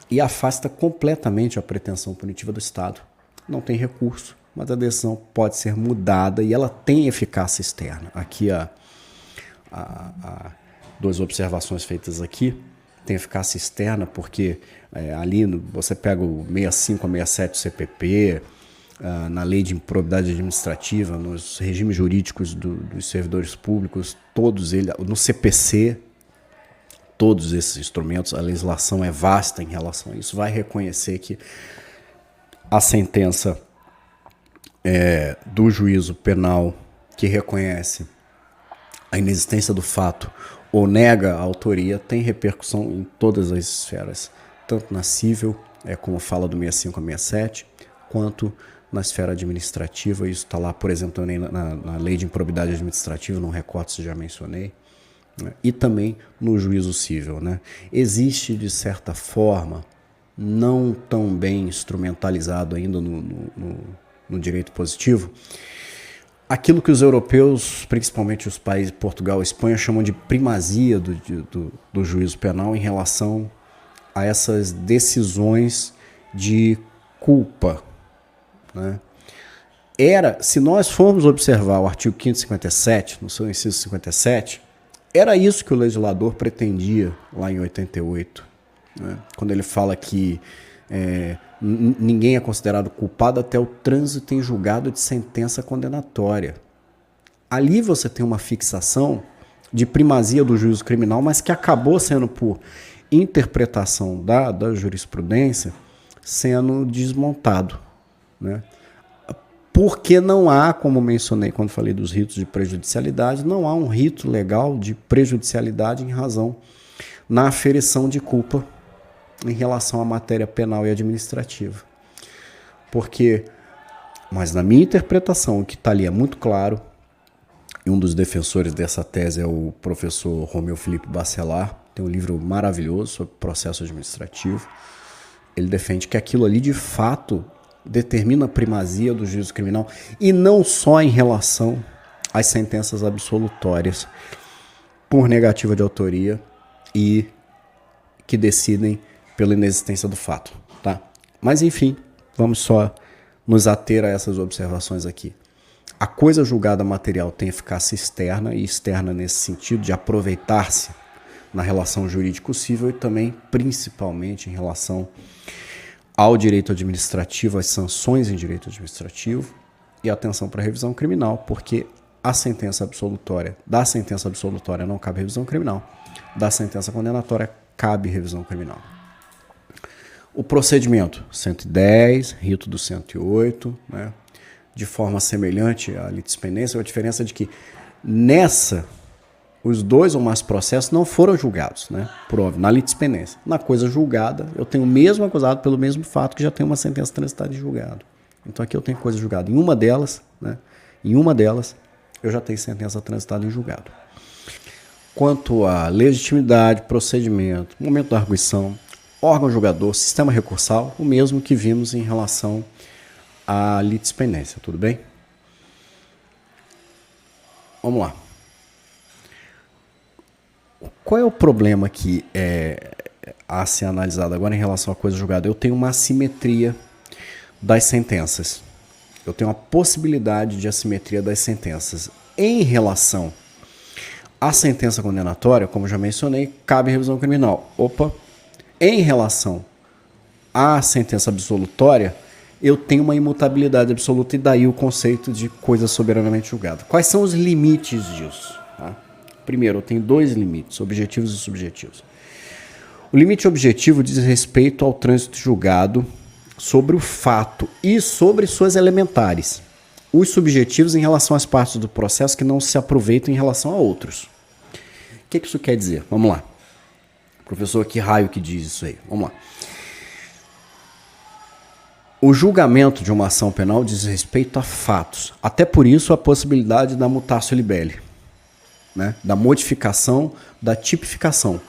e afasta completamente a pretensão punitiva do Estado. Não tem recurso, mas a decisão pode ser mudada e ela tem eficácia externa. Aqui duas observações feitas aqui. Tem eficácia externa porque ali você pega o 65 a 67 do CPP, na lei de improbidade administrativa, nos regimes jurídicos dos servidores públicos, todos eles, no CPC, todos esses instrumentos, a legislação é vasta em relação a isso, vai reconhecer que a sentença do juízo penal que reconhece a inexistência do fato ou nega a autoria tem repercussão em todas as esferas, tanto na civil, como fala do 65 a 67, quanto na esfera administrativa. Isso está lá, por exemplo, também na lei de improbidade administrativa, não recordo se já mencionei, né? E também no juízo civil, né? Existe, de certa forma, não tão bem instrumentalizado ainda no direito positivo, aquilo que os europeus, principalmente os países de Portugal e Espanha, chamam de primazia do juízo penal em relação a essas decisões de culpa, né? Se nós formos observar o artigo 557, no seu inciso 57, era isso que o legislador pretendia lá em 88, né? Quando ele fala que ninguém é considerado culpado até o trânsito em julgado de sentença condenatória. Ali você tem uma fixação de primazia do juízo criminal, mas que acabou sendo, por interpretação da jurisprudência, sendo desmontado, né? Porque não há, como mencionei quando falei dos ritos de prejudicialidade, não há um rito legal de prejudicialidade em razão na aferição de culpa em relação à matéria penal e administrativa. Mas na minha interpretação, o que está ali é muito claro, e um dos defensores dessa tese é o professor Romeu Felipe Bacelar, tem um livro maravilhoso sobre processo administrativo. Ele defende que aquilo ali, de fato, determina a primazia do juízo criminal, e não só em relação às sentenças absolutórias por negativa de autoria e que decidem pela inexistência do fato, tá? Mas enfim, vamos só nos ater a essas observações aqui. A coisa julgada material tem eficácia externa, e externa nesse sentido de aproveitar-se na relação jurídico-cível e também, principalmente, em relação ao direito administrativo, às sanções em direito administrativo, e atenção para a revisão criminal, porque da sentença absolutória não cabe revisão criminal, da sentença condenatória cabe revisão criminal. O procedimento, 110, rito do 108, né? De forma semelhante à litispendência, a diferença é de que os dois ou mais processos não foram julgados, né? Por óbvio, na litispendência. Na coisa julgada, eu tenho o mesmo acusado pelo mesmo fato que já tem uma sentença transitada em julgado. Então aqui eu tenho coisa julgada em uma delas, né? Em uma delas, eu já tenho sentença transitada em julgado. Quanto à legitimidade, procedimento, momento da arguição, órgão julgador, sistema recursal, o mesmo que vimos em relação à litispendência, tudo bem? Vamos lá. Qual é o problema que a ser analisado agora em relação à coisa julgada? Eu tenho uma assimetria das sentenças. Eu tenho uma possibilidade de assimetria das sentenças. Em relação à sentença condenatória, como já mencionei, cabe revisão criminal. Em relação à sentença absolutória, eu tenho uma imutabilidade absoluta, e daí o conceito de coisa soberanamente julgada. Quais são os limites disso? Tá? Primeiro, eu tenho dois limites, objetivos e subjetivos. O limite objetivo diz respeito ao trânsito julgado sobre o fato e sobre suas elementares. Os subjetivos em relação às partes do processo que não se aproveitam em relação a outros. O que isso quer dizer? Vamos lá. Professor, que raio que diz isso aí? Vamos lá. O julgamento de uma ação penal diz respeito a fatos. Até por isso a possibilidade da mutatio libelli, né? Da modificação, da tipificação.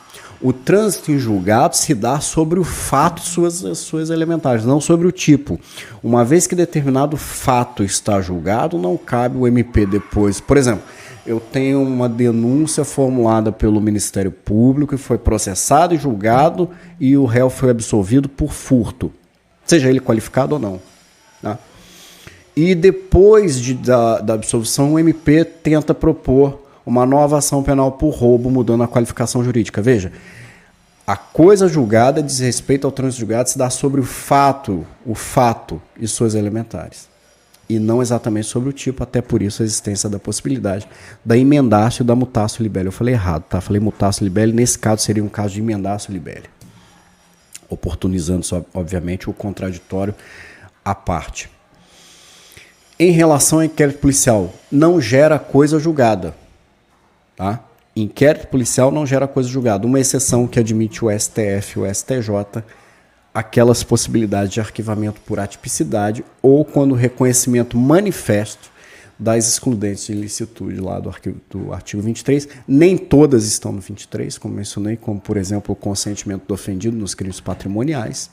O trânsito em julgado se dá sobre o fato e suas elementares, não sobre o tipo. Uma vez que determinado fato está julgado, não cabe o MP depois. Por exemplo, eu tenho uma denúncia formulada pelo Ministério Público e foi processado e julgado e o réu foi absolvido por furto, seja ele qualificado ou não. Tá? E depois da absolvição, o MP tenta propor uma nova ação penal por roubo, mudando a qualificação jurídica. Veja, a coisa julgada diz respeito ao trânsito julgado, se dá sobre o fato e suas elementares. E não exatamente sobre o tipo, até por isso a existência da possibilidade da emendácio e da mutatio libelli. Eu falei errado, tá? Falei mutatio libelli, nesse caso seria um caso de emendácio libelli. Oportunizando, obviamente, o contraditório à parte. Em relação ao inquérito policial, não gera coisa julgada. Tá? Inquérito policial não gera coisa julgada. Uma exceção que admite o STF e o STJ, aquelas possibilidades de arquivamento por atipicidade ou quando o reconhecimento manifesto das excludentes de ilicitude lá do artigo 23. Nem todas estão no 23, como mencionei, como, por exemplo, o consentimento do ofendido nos crimes patrimoniais.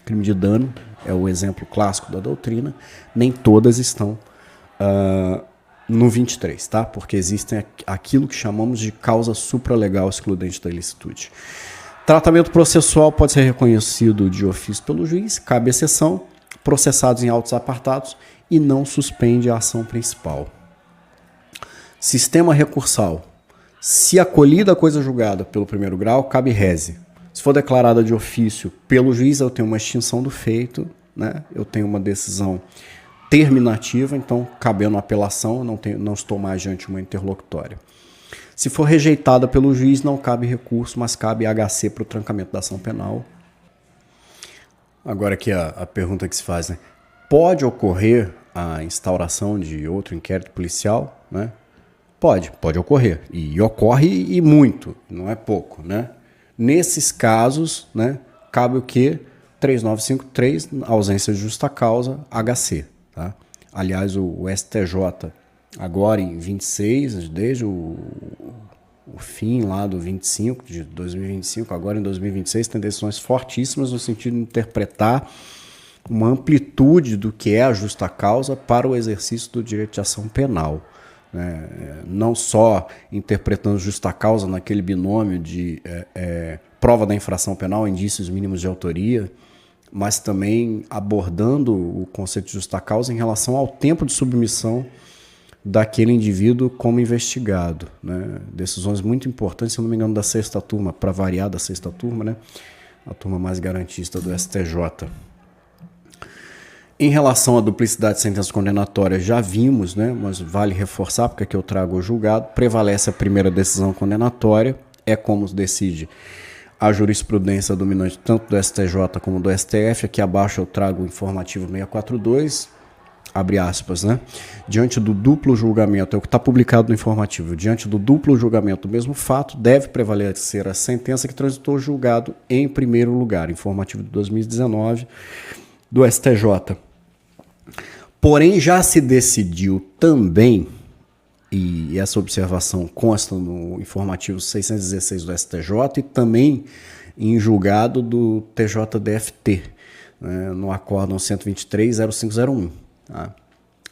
Crime de dano é o exemplo clássico da doutrina. Nem todas estão no 23, tá? Porque existem aquilo que chamamos de causa supralegal excludente da ilicitude. Tratamento processual pode ser reconhecido de ofício pelo juiz, cabe exceção, processados em autos apartados e não suspende a ação principal. Sistema recursal. Se acolhida a coisa julgada pelo primeiro grau, cabe rese. Se for declarada de ofício pelo juiz, eu tenho uma extinção do feito, né? Eu tenho uma decisão terminativa, então cabendo apelação, não estou mais diante de uma interlocutória. Se for rejeitada pelo juiz, não cabe recurso, mas cabe HC para o trancamento da ação penal. Agora aqui a pergunta que se faz, né? Pode ocorrer a instauração de outro inquérito policial, né? Pode ocorrer. E ocorre e muito, não é pouco, né? Nesses casos, né, cabe o quê? 3953, ausência de justa causa, HC. Tá? Aliás, o STJ, agora em 26, desde o fim lá do 25, de 2025, agora em 2026, tem decisões fortíssimas no sentido de interpretar uma amplitude do que é a justa causa para o exercício do direito de ação penal. Né? Não só interpretando justa causa naquele binômio de prova da infração penal, indícios mínimos de autoria, mas também abordando o conceito de justa causa em relação ao tempo de submissão daquele indivíduo como investigado. Né? Decisões muito importantes, se não me engano, da sexta turma, para variar da sexta turma, né? A turma mais garantista do STJ. Em relação à duplicidade de sentença condenatória, já vimos, né? Mas vale reforçar, porque aqui eu trago o julgado, prevalece a primeira decisão condenatória, é como decide a jurisprudência dominante tanto do STJ como do STF. Aqui abaixo eu trago o informativo 642, abre aspas, né? Diante do duplo julgamento, é o que está publicado no informativo, diante do duplo julgamento do mesmo fato, deve prevalecer a sentença que transitou julgado em primeiro lugar, informativo de 2019 do STJ. Porém, já se decidiu também, e essa observação consta no informativo 616 do STJ e também em julgado do TJDFT, né, no acórdão 123.0501. Tá?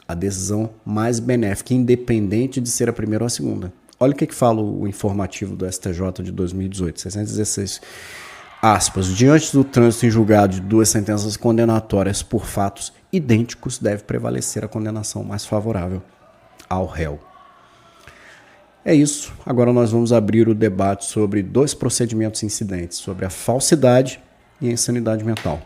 A decisão mais benéfica, independente de ser a primeira ou a segunda. Olha o que fala o informativo do STJ de 2018, 616. Aspas, diante do trânsito em julgado de duas sentenças condenatórias por fatos idênticos, deve prevalecer a condenação mais favorável ao réu. É isso. Agora nós vamos abrir o debate sobre dois procedimentos incidentes, sobre a falsidade e a insanidade mental.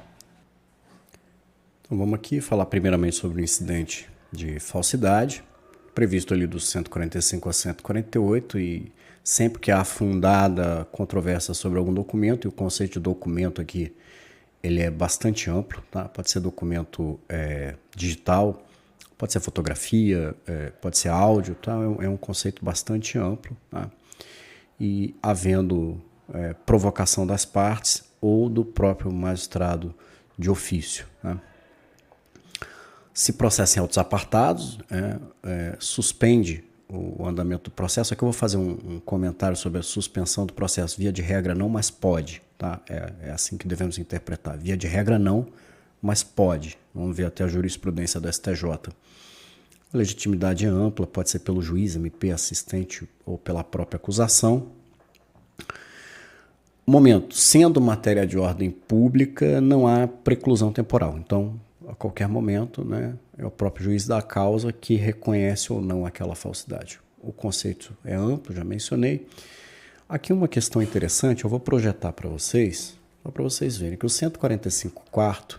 Então vamos aqui falar primeiramente sobre o incidente de falsidade, previsto ali dos 145 a 148 e sempre que há fundada controvérsia sobre algum documento, e o conceito de documento aqui ele é bastante amplo, tá? Pode ser documento digital, pode ser fotografia, pode ser áudio, tá? É um conceito bastante amplo, tá? E havendo provocação das partes ou do próprio magistrado de ofício, tá? Se processo em autos apartados, suspende o andamento do processo. Aqui eu vou fazer um comentário sobre a suspensão do processo. Via de regra não, mas pode. Tá? É assim que devemos interpretar. Via de regra não, mas pode. Vamos ver até a jurisprudência do STJ. A legitimidade é ampla, pode ser pelo juiz, MP, assistente ou pela própria acusação. Momento, sendo matéria de ordem pública, não há preclusão temporal. Então, a qualquer momento, né, é o próprio juiz da causa que reconhece ou não aquela falsidade. O conceito é amplo, já mencionei. Aqui uma questão interessante, eu vou projetar para vocês, só para vocês verem, que o 145.4,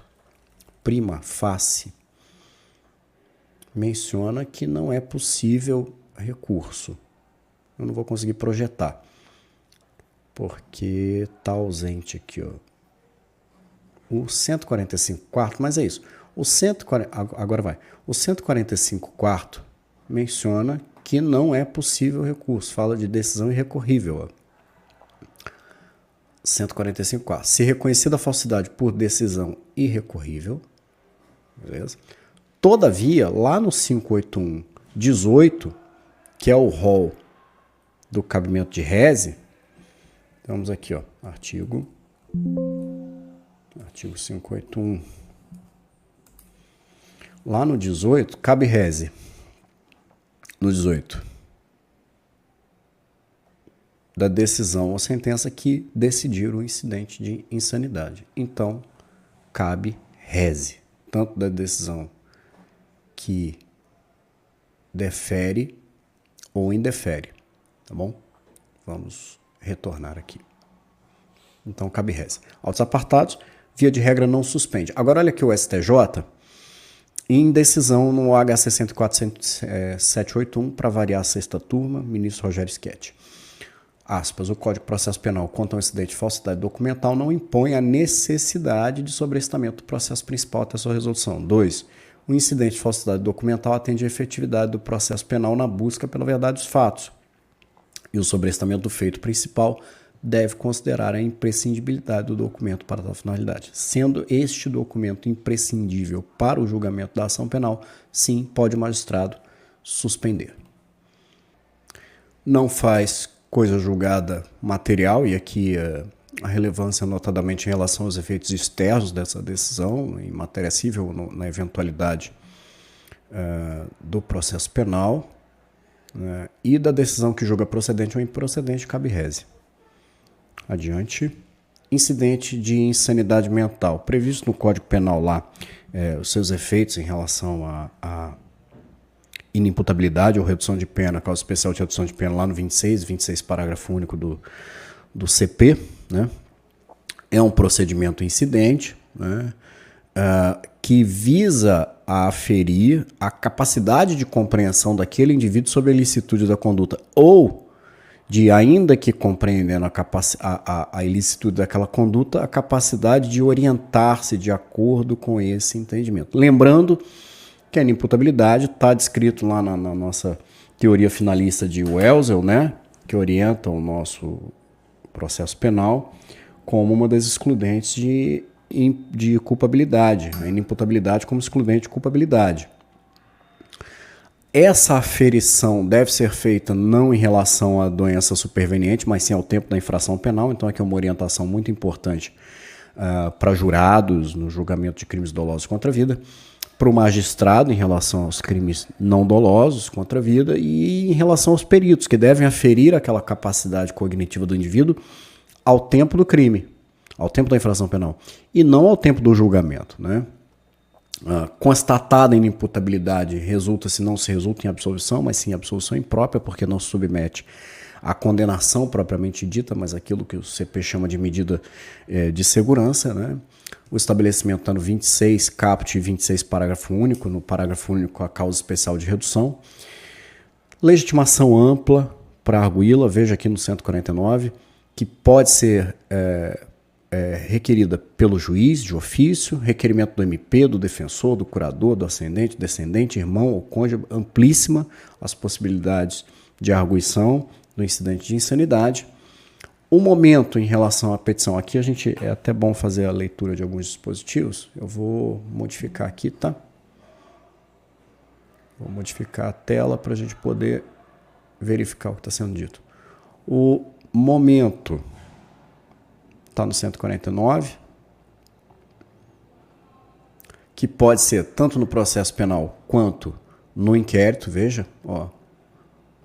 prima facie, menciona que não é possível recurso. Eu não vou conseguir projetar, porque está ausente aqui, ó. O 145.4, mas é isso. Agora vai. O 145.4 menciona que não é possível recurso. Fala de decisão irrecorrível. 145.4. Se reconhecida a falsidade por decisão irrecorrível, beleza? Todavia, lá no 581.18, que é o rol do cabimento de rese, vamos aqui, ó, artigo 581. Lá no 18, cabe rese. No 18. Da decisão ou sentença que decidir o incidente de insanidade. Então, cabe rese. Tanto da decisão que defere ou indefere. Tá bom? Vamos retornar aqui. Então, cabe rese. Autos apartados, via de regra não suspende. Agora, olha aqui o STJ, em decisão no HC 104.781, para variar a sexta turma, ministro Rogério Schetti. Aspas, o Código de Processo Penal contra um incidente de falsidade documental não impõe a necessidade de sobrestamento do processo principal até sua resolução. 2. O incidente de falsidade documental atende à efetividade do processo penal na busca pela verdade dos fatos. E o sobrestamento do feito principal deve considerar a imprescindibilidade do documento para tal finalidade. Sendo este documento imprescindível para o julgamento da ação penal, sim, pode o magistrado suspender. Não faz coisa julgada material, e aqui a relevância notadamente em relação aos efeitos externos dessa decisão, em matéria civil, na eventualidade do processo penal, e da decisão que julga procedente ou improcedente, cabe rese. Adiante. Incidente de insanidade mental. Previsto no Código Penal lá, os seus efeitos em relação a inimputabilidade ou redução de pena, causa especial de redução de pena lá no 26 parágrafo único do CP, né? É um procedimento incidente, né? Que visa a aferir a capacidade de compreensão daquele indivíduo sobre a ilicitude da conduta ou de, ainda que compreendendo a ilicitude daquela conduta, a capacidade de orientar-se de acordo com esse entendimento. Lembrando que a inimputabilidade está descrito lá na nossa teoria finalista de Welsel, né, que orienta o nosso processo penal como uma das excludentes de culpabilidade, a inimputabilidade como excludente de culpabilidade. Essa aferição deve ser feita não em relação à doença superveniente, mas sim ao tempo da infração penal. Então aqui é uma orientação muito importante para jurados no julgamento de crimes dolosos contra a vida, para o magistrado em relação aos crimes não dolosos contra a vida e em relação aos peritos, que devem aferir aquela capacidade cognitiva do indivíduo ao tempo do crime, ao tempo da infração penal, e não ao tempo do julgamento, né? Constatada a inimputabilidade, não se resulta em absolvição, mas sim absolvição imprópria, porque não se submete à condenação propriamente dita, mas aquilo que o CP chama de medida de segurança, né? O estabelecimento está no 26, caput 26, parágrafo único, no parágrafo único a causa especial de redução. Legitimação ampla para arguí-la, veja aqui no 149, que pode ser requerida pelo juiz de ofício, requerimento do MP, do defensor, do curador, do ascendente, descendente, irmão ou cônjuge, amplíssima as possibilidades de arguição do incidente de insanidade. O momento em relação à petição, aqui é até bom fazer a leitura de alguns dispositivos, eu vou modificar aqui, tá? Vou modificar a tela para a gente poder verificar o que está sendo dito. O momento está no 149, que pode ser tanto no processo penal quanto no inquérito, veja, ó,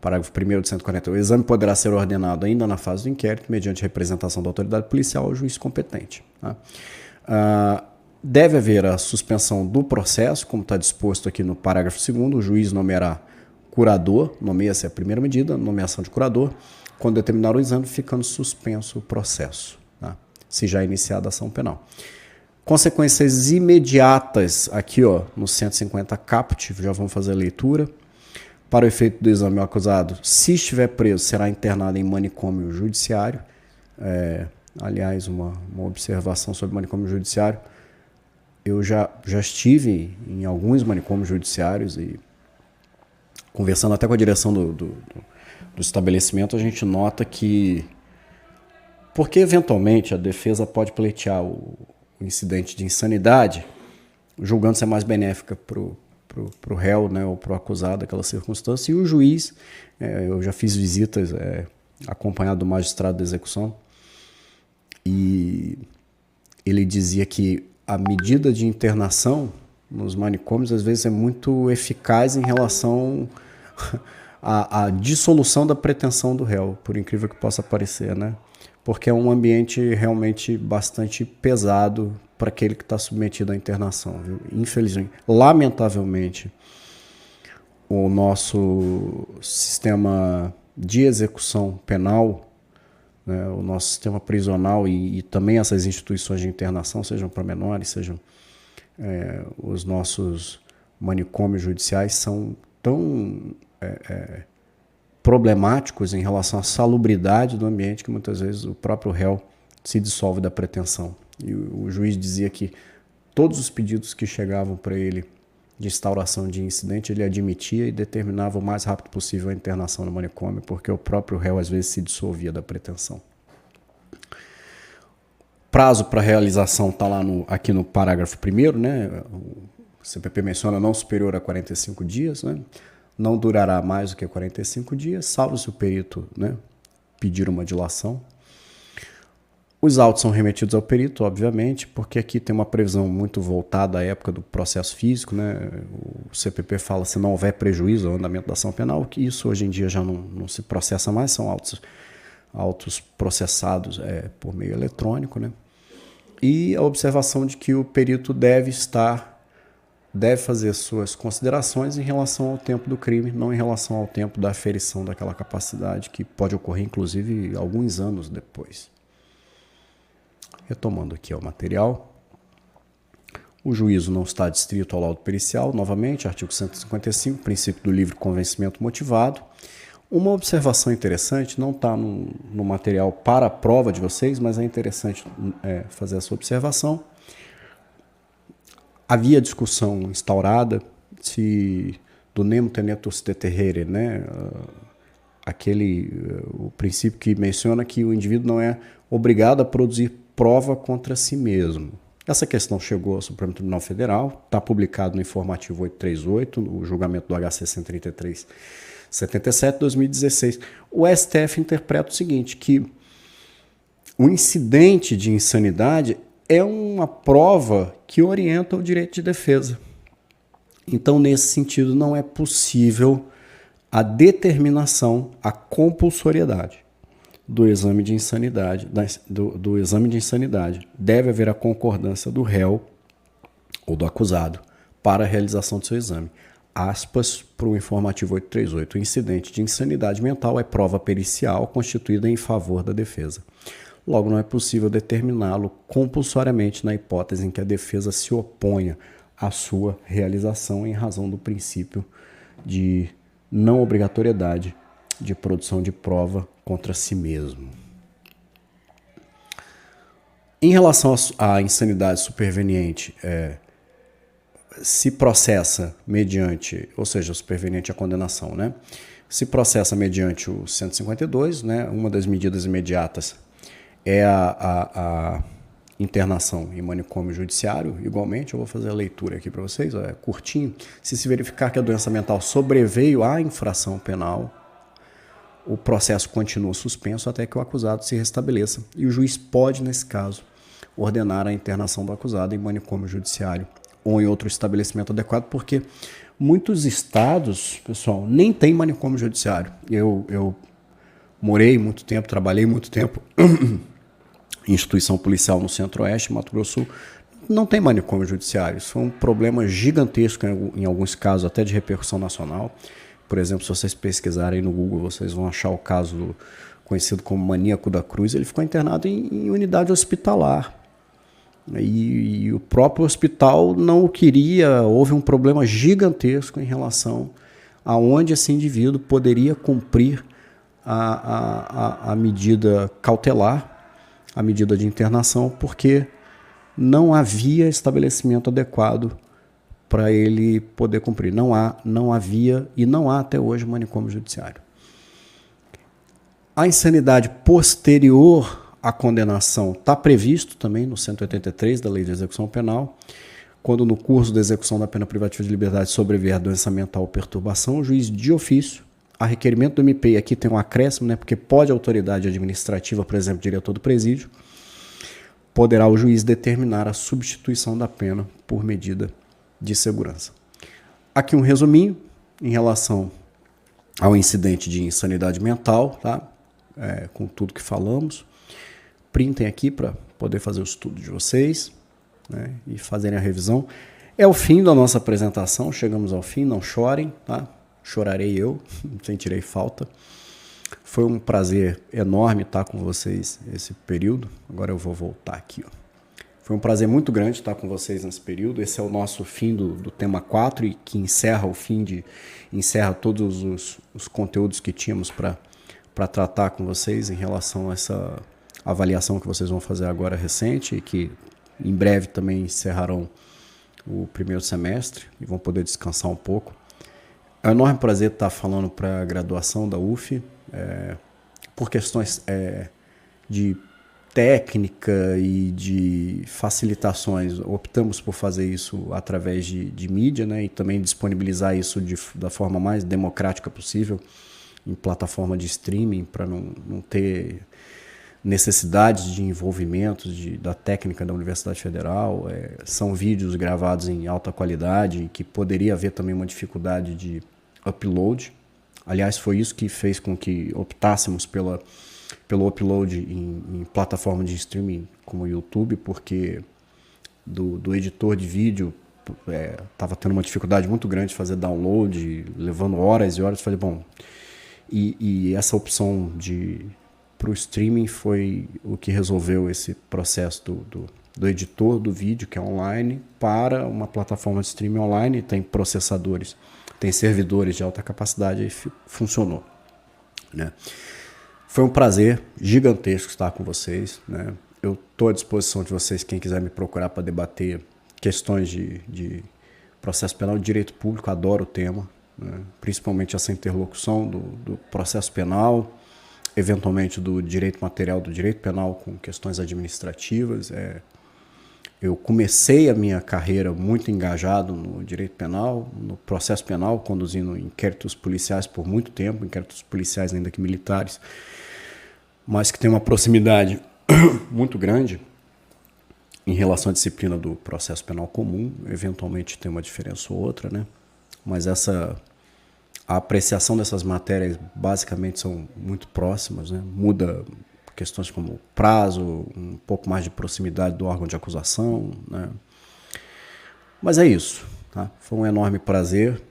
parágrafo 1º de 140. O exame poderá ser ordenado ainda na fase do inquérito, mediante representação da autoridade policial ou juiz competente. Tá? Deve haver a suspensão do processo, como está disposto aqui no parágrafo 2º, o juiz nomeará curador, nomeia-se a primeira medida, nomeação de curador, quando determinar o exame, ficando suspenso o processo, tá? Se já iniciada a ação penal. Consequências imediatas, aqui ó, no 150 caput, já vamos fazer a leitura. Para o efeito do exame, o acusado, se estiver preso, será internado em manicômio judiciário. Aliás, uma observação sobre manicômio judiciário. Eu já estive em alguns manicômios judiciários e conversando até com a direção do estabelecimento, a gente nota que, porque eventualmente a defesa pode pleitear o incidente de insanidade, julgando ser mais benéfica para o réu, né, ou para o acusado daquela circunstância, e o juiz, eu já fiz visitas acompanhado do magistrado da execução, e ele dizia que a medida de internação nos manicômios às vezes é muito eficaz em relação à dissolução da pretensão do réu, por incrível que possa parecer, né? Porque é um ambiente realmente bastante pesado para aquele que está submetido à internação, viu? Infelizmente, lamentavelmente, o nosso sistema de execução penal, né, o nosso sistema prisional e também essas instituições de internação, sejam para menores, sejam os nossos manicômios judiciais, são tão problemáticos em relação à salubridade do ambiente que muitas vezes o próprio réu se dissolve da pretensão. E o juiz dizia que todos os pedidos que chegavam para ele de instauração de incidente, ele admitia e determinava o mais rápido possível a internação no manicômio, porque o próprio réu às vezes se dissolvia da pretensão. Prazo para realização está lá aqui no parágrafo 1º, né? O CPP menciona não superior a 45 dias, né? Não durará mais do que 45 dias, salvo se o perito, né, pedir uma dilação. Os autos são remetidos ao perito, obviamente, porque aqui tem uma previsão muito voltada à época do processo físico, né? O CPP fala se não houver prejuízo ao andamento da ação penal, que isso hoje em dia já não se processa mais, são autos processados por meio eletrônico, né? E a observação de que o perito deve fazer suas considerações em relação ao tempo do crime, não em relação ao tempo da aferição daquela capacidade, que pode ocorrer, inclusive, alguns anos depois. Retomando aqui o material. O juízo não está adstrito ao laudo pericial, novamente, artigo 155, princípio do livre convencimento motivado. Uma observação interessante, não está no material para a prova de vocês, mas é interessante fazer essa observação. Havia discussão instaurada se do nemo tenetur deterrere, né? O princípio que menciona que o indivíduo não é obrigado a produzir prova contra si mesmo. Essa questão chegou ao Supremo Tribunal Federal, está publicado no informativo 838, no julgamento do HC 133/77, 2016. O STF interpreta o seguinte, que o incidente de insanidade é uma prova que orienta o direito de defesa. Então, nesse sentido, não é possível a determinação, a compulsoriedade do exame de insanidade, do exame de insanidade. Deve haver a concordância do réu ou do acusado para a realização do seu exame. Aspas para o informativo 838. O incidente de insanidade mental é prova pericial constituída em favor da defesa. Logo, não é possível determiná-lo compulsoriamente na hipótese em que a defesa se oponha à sua realização em razão do princípio de não obrigatoriedade de produção de prova contra si mesmo. Em relação à insanidade superveniente, se processa mediante, ou seja, superveniente à condenação, né? Se processa mediante o 152, né? Uma das medidas imediatas é a internação em manicômio judiciário. Igualmente, eu vou fazer a leitura aqui para vocês, é curtinho. Se verificar que a doença mental sobreveio à infração penal, o processo continua suspenso até que o acusado se restabeleça. E o juiz pode, nesse caso, ordenar a internação do acusado em manicômio judiciário ou em outro estabelecimento adequado, porque muitos estados, pessoal, nem tem manicômio judiciário. Eu morei muito tempo, trabalhei muito tempo em instituição policial no Centro-Oeste, Mato Grosso do Sul, não tem manicômio judiciário. Isso foi um problema gigantesco em alguns casos, até de repercussão nacional. Por exemplo, se vocês pesquisarem no Google, vocês vão achar o caso conhecido como Maníaco da Cruz. Ele ficou internado em unidade hospitalar. E o próprio hospital não o queria. Houve um problema gigantesco em relação a onde esse indivíduo poderia cumprir a medida cautelar, a medida de internação, porque não havia estabelecimento adequado para ele poder cumprir. Não havia e não há até hoje manicômio judiciário. A insanidade posterior à condenação está previsto também no 183 da Lei de Execução Penal, quando no curso da execução da pena privativa de liberdade sobrevier doença mental ou perturbação, o juiz de ofício, a requerimento do MP, e aqui tem um acréscimo, né, porque pode a autoridade administrativa, por exemplo, diretor do presídio, poderá o juiz determinar a substituição da pena por medida de segurança. Aqui um resuminho em relação ao incidente de insanidade mental, tá? Com tudo que falamos. Printem aqui para poder fazer o estudo de vocês, né, e fazerem a revisão. É o fim da nossa apresentação, chegamos ao fim, não chorem, tá? Chorarei eu, sentirei falta. Foi um prazer enorme estar com vocês esse período. Agora eu vou voltar aqui, ó. Foi um prazer muito grande estar com vocês nesse período. Esse é o nosso fim do tema 4 e que encerra encerra todos os conteúdos que tínhamos para tratar com vocês em relação a essa avaliação que vocês vão fazer agora recente e que em breve também encerrarão o primeiro semestre e vão poder descansar um pouco. É um enorme prazer estar falando para a graduação da UF, por questões de técnica e de facilitações. Optamos por fazer isso através de mídia, né, e também disponibilizar isso da forma mais democrática possível em plataforma de streaming, para não ter necessidades de envolvimento da técnica da Universidade Federal. São vídeos gravados em alta qualidade, que poderia haver também uma dificuldade de upload. Aliás, foi isso que fez com que optássemos pelo upload em plataforma de streaming como o YouTube, porque do editor de vídeo estava tendo uma dificuldade muito grande de fazer download, levando horas e horas. Falei, bom, e essa opção para o streaming foi o que resolveu esse processo do editor do vídeo, que é online, para uma plataforma de streaming online. Tem processadores, tem servidores de alta capacidade, e funcionou, né? Foi um prazer gigantesco estar com vocês, né? Eu estou à disposição de vocês, quem quiser me procurar para debater questões de processo penal e direito público. Adoro o tema, né? Principalmente essa interlocução do processo penal, eventualmente do direito material, do direito penal com questões administrativas. Eu comecei a minha carreira muito engajado no direito penal, no processo penal, conduzindo inquéritos policiais por muito tempo, inquéritos policiais ainda que militares, mas que tem uma proximidade muito grande em relação à disciplina do processo penal comum. Eventualmente tem uma diferença ou outra, né? Mas a apreciação dessas matérias basicamente são muito próximas, né? Muda questões como prazo, um pouco mais de proximidade do órgão de acusação, né? Mas é isso, tá? Foi um enorme prazer.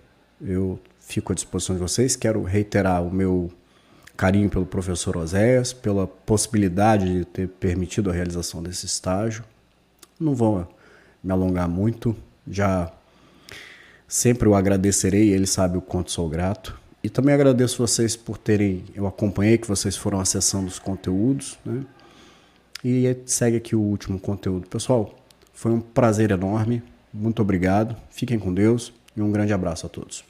Eu fico à disposição de vocês. Quero reiterar o meu carinho pelo professor Oséias, pela possibilidade de ter permitido a realização desse estágio. Não vou me alongar muito, já sempre o agradecerei, ele sabe o quanto sou grato. E também agradeço vocês por terem, eu acompanhei que vocês foram acessando os conteúdos, né? E segue aqui o último conteúdo. Pessoal, foi um prazer enorme, muito obrigado, fiquem com Deus e um grande abraço a todos.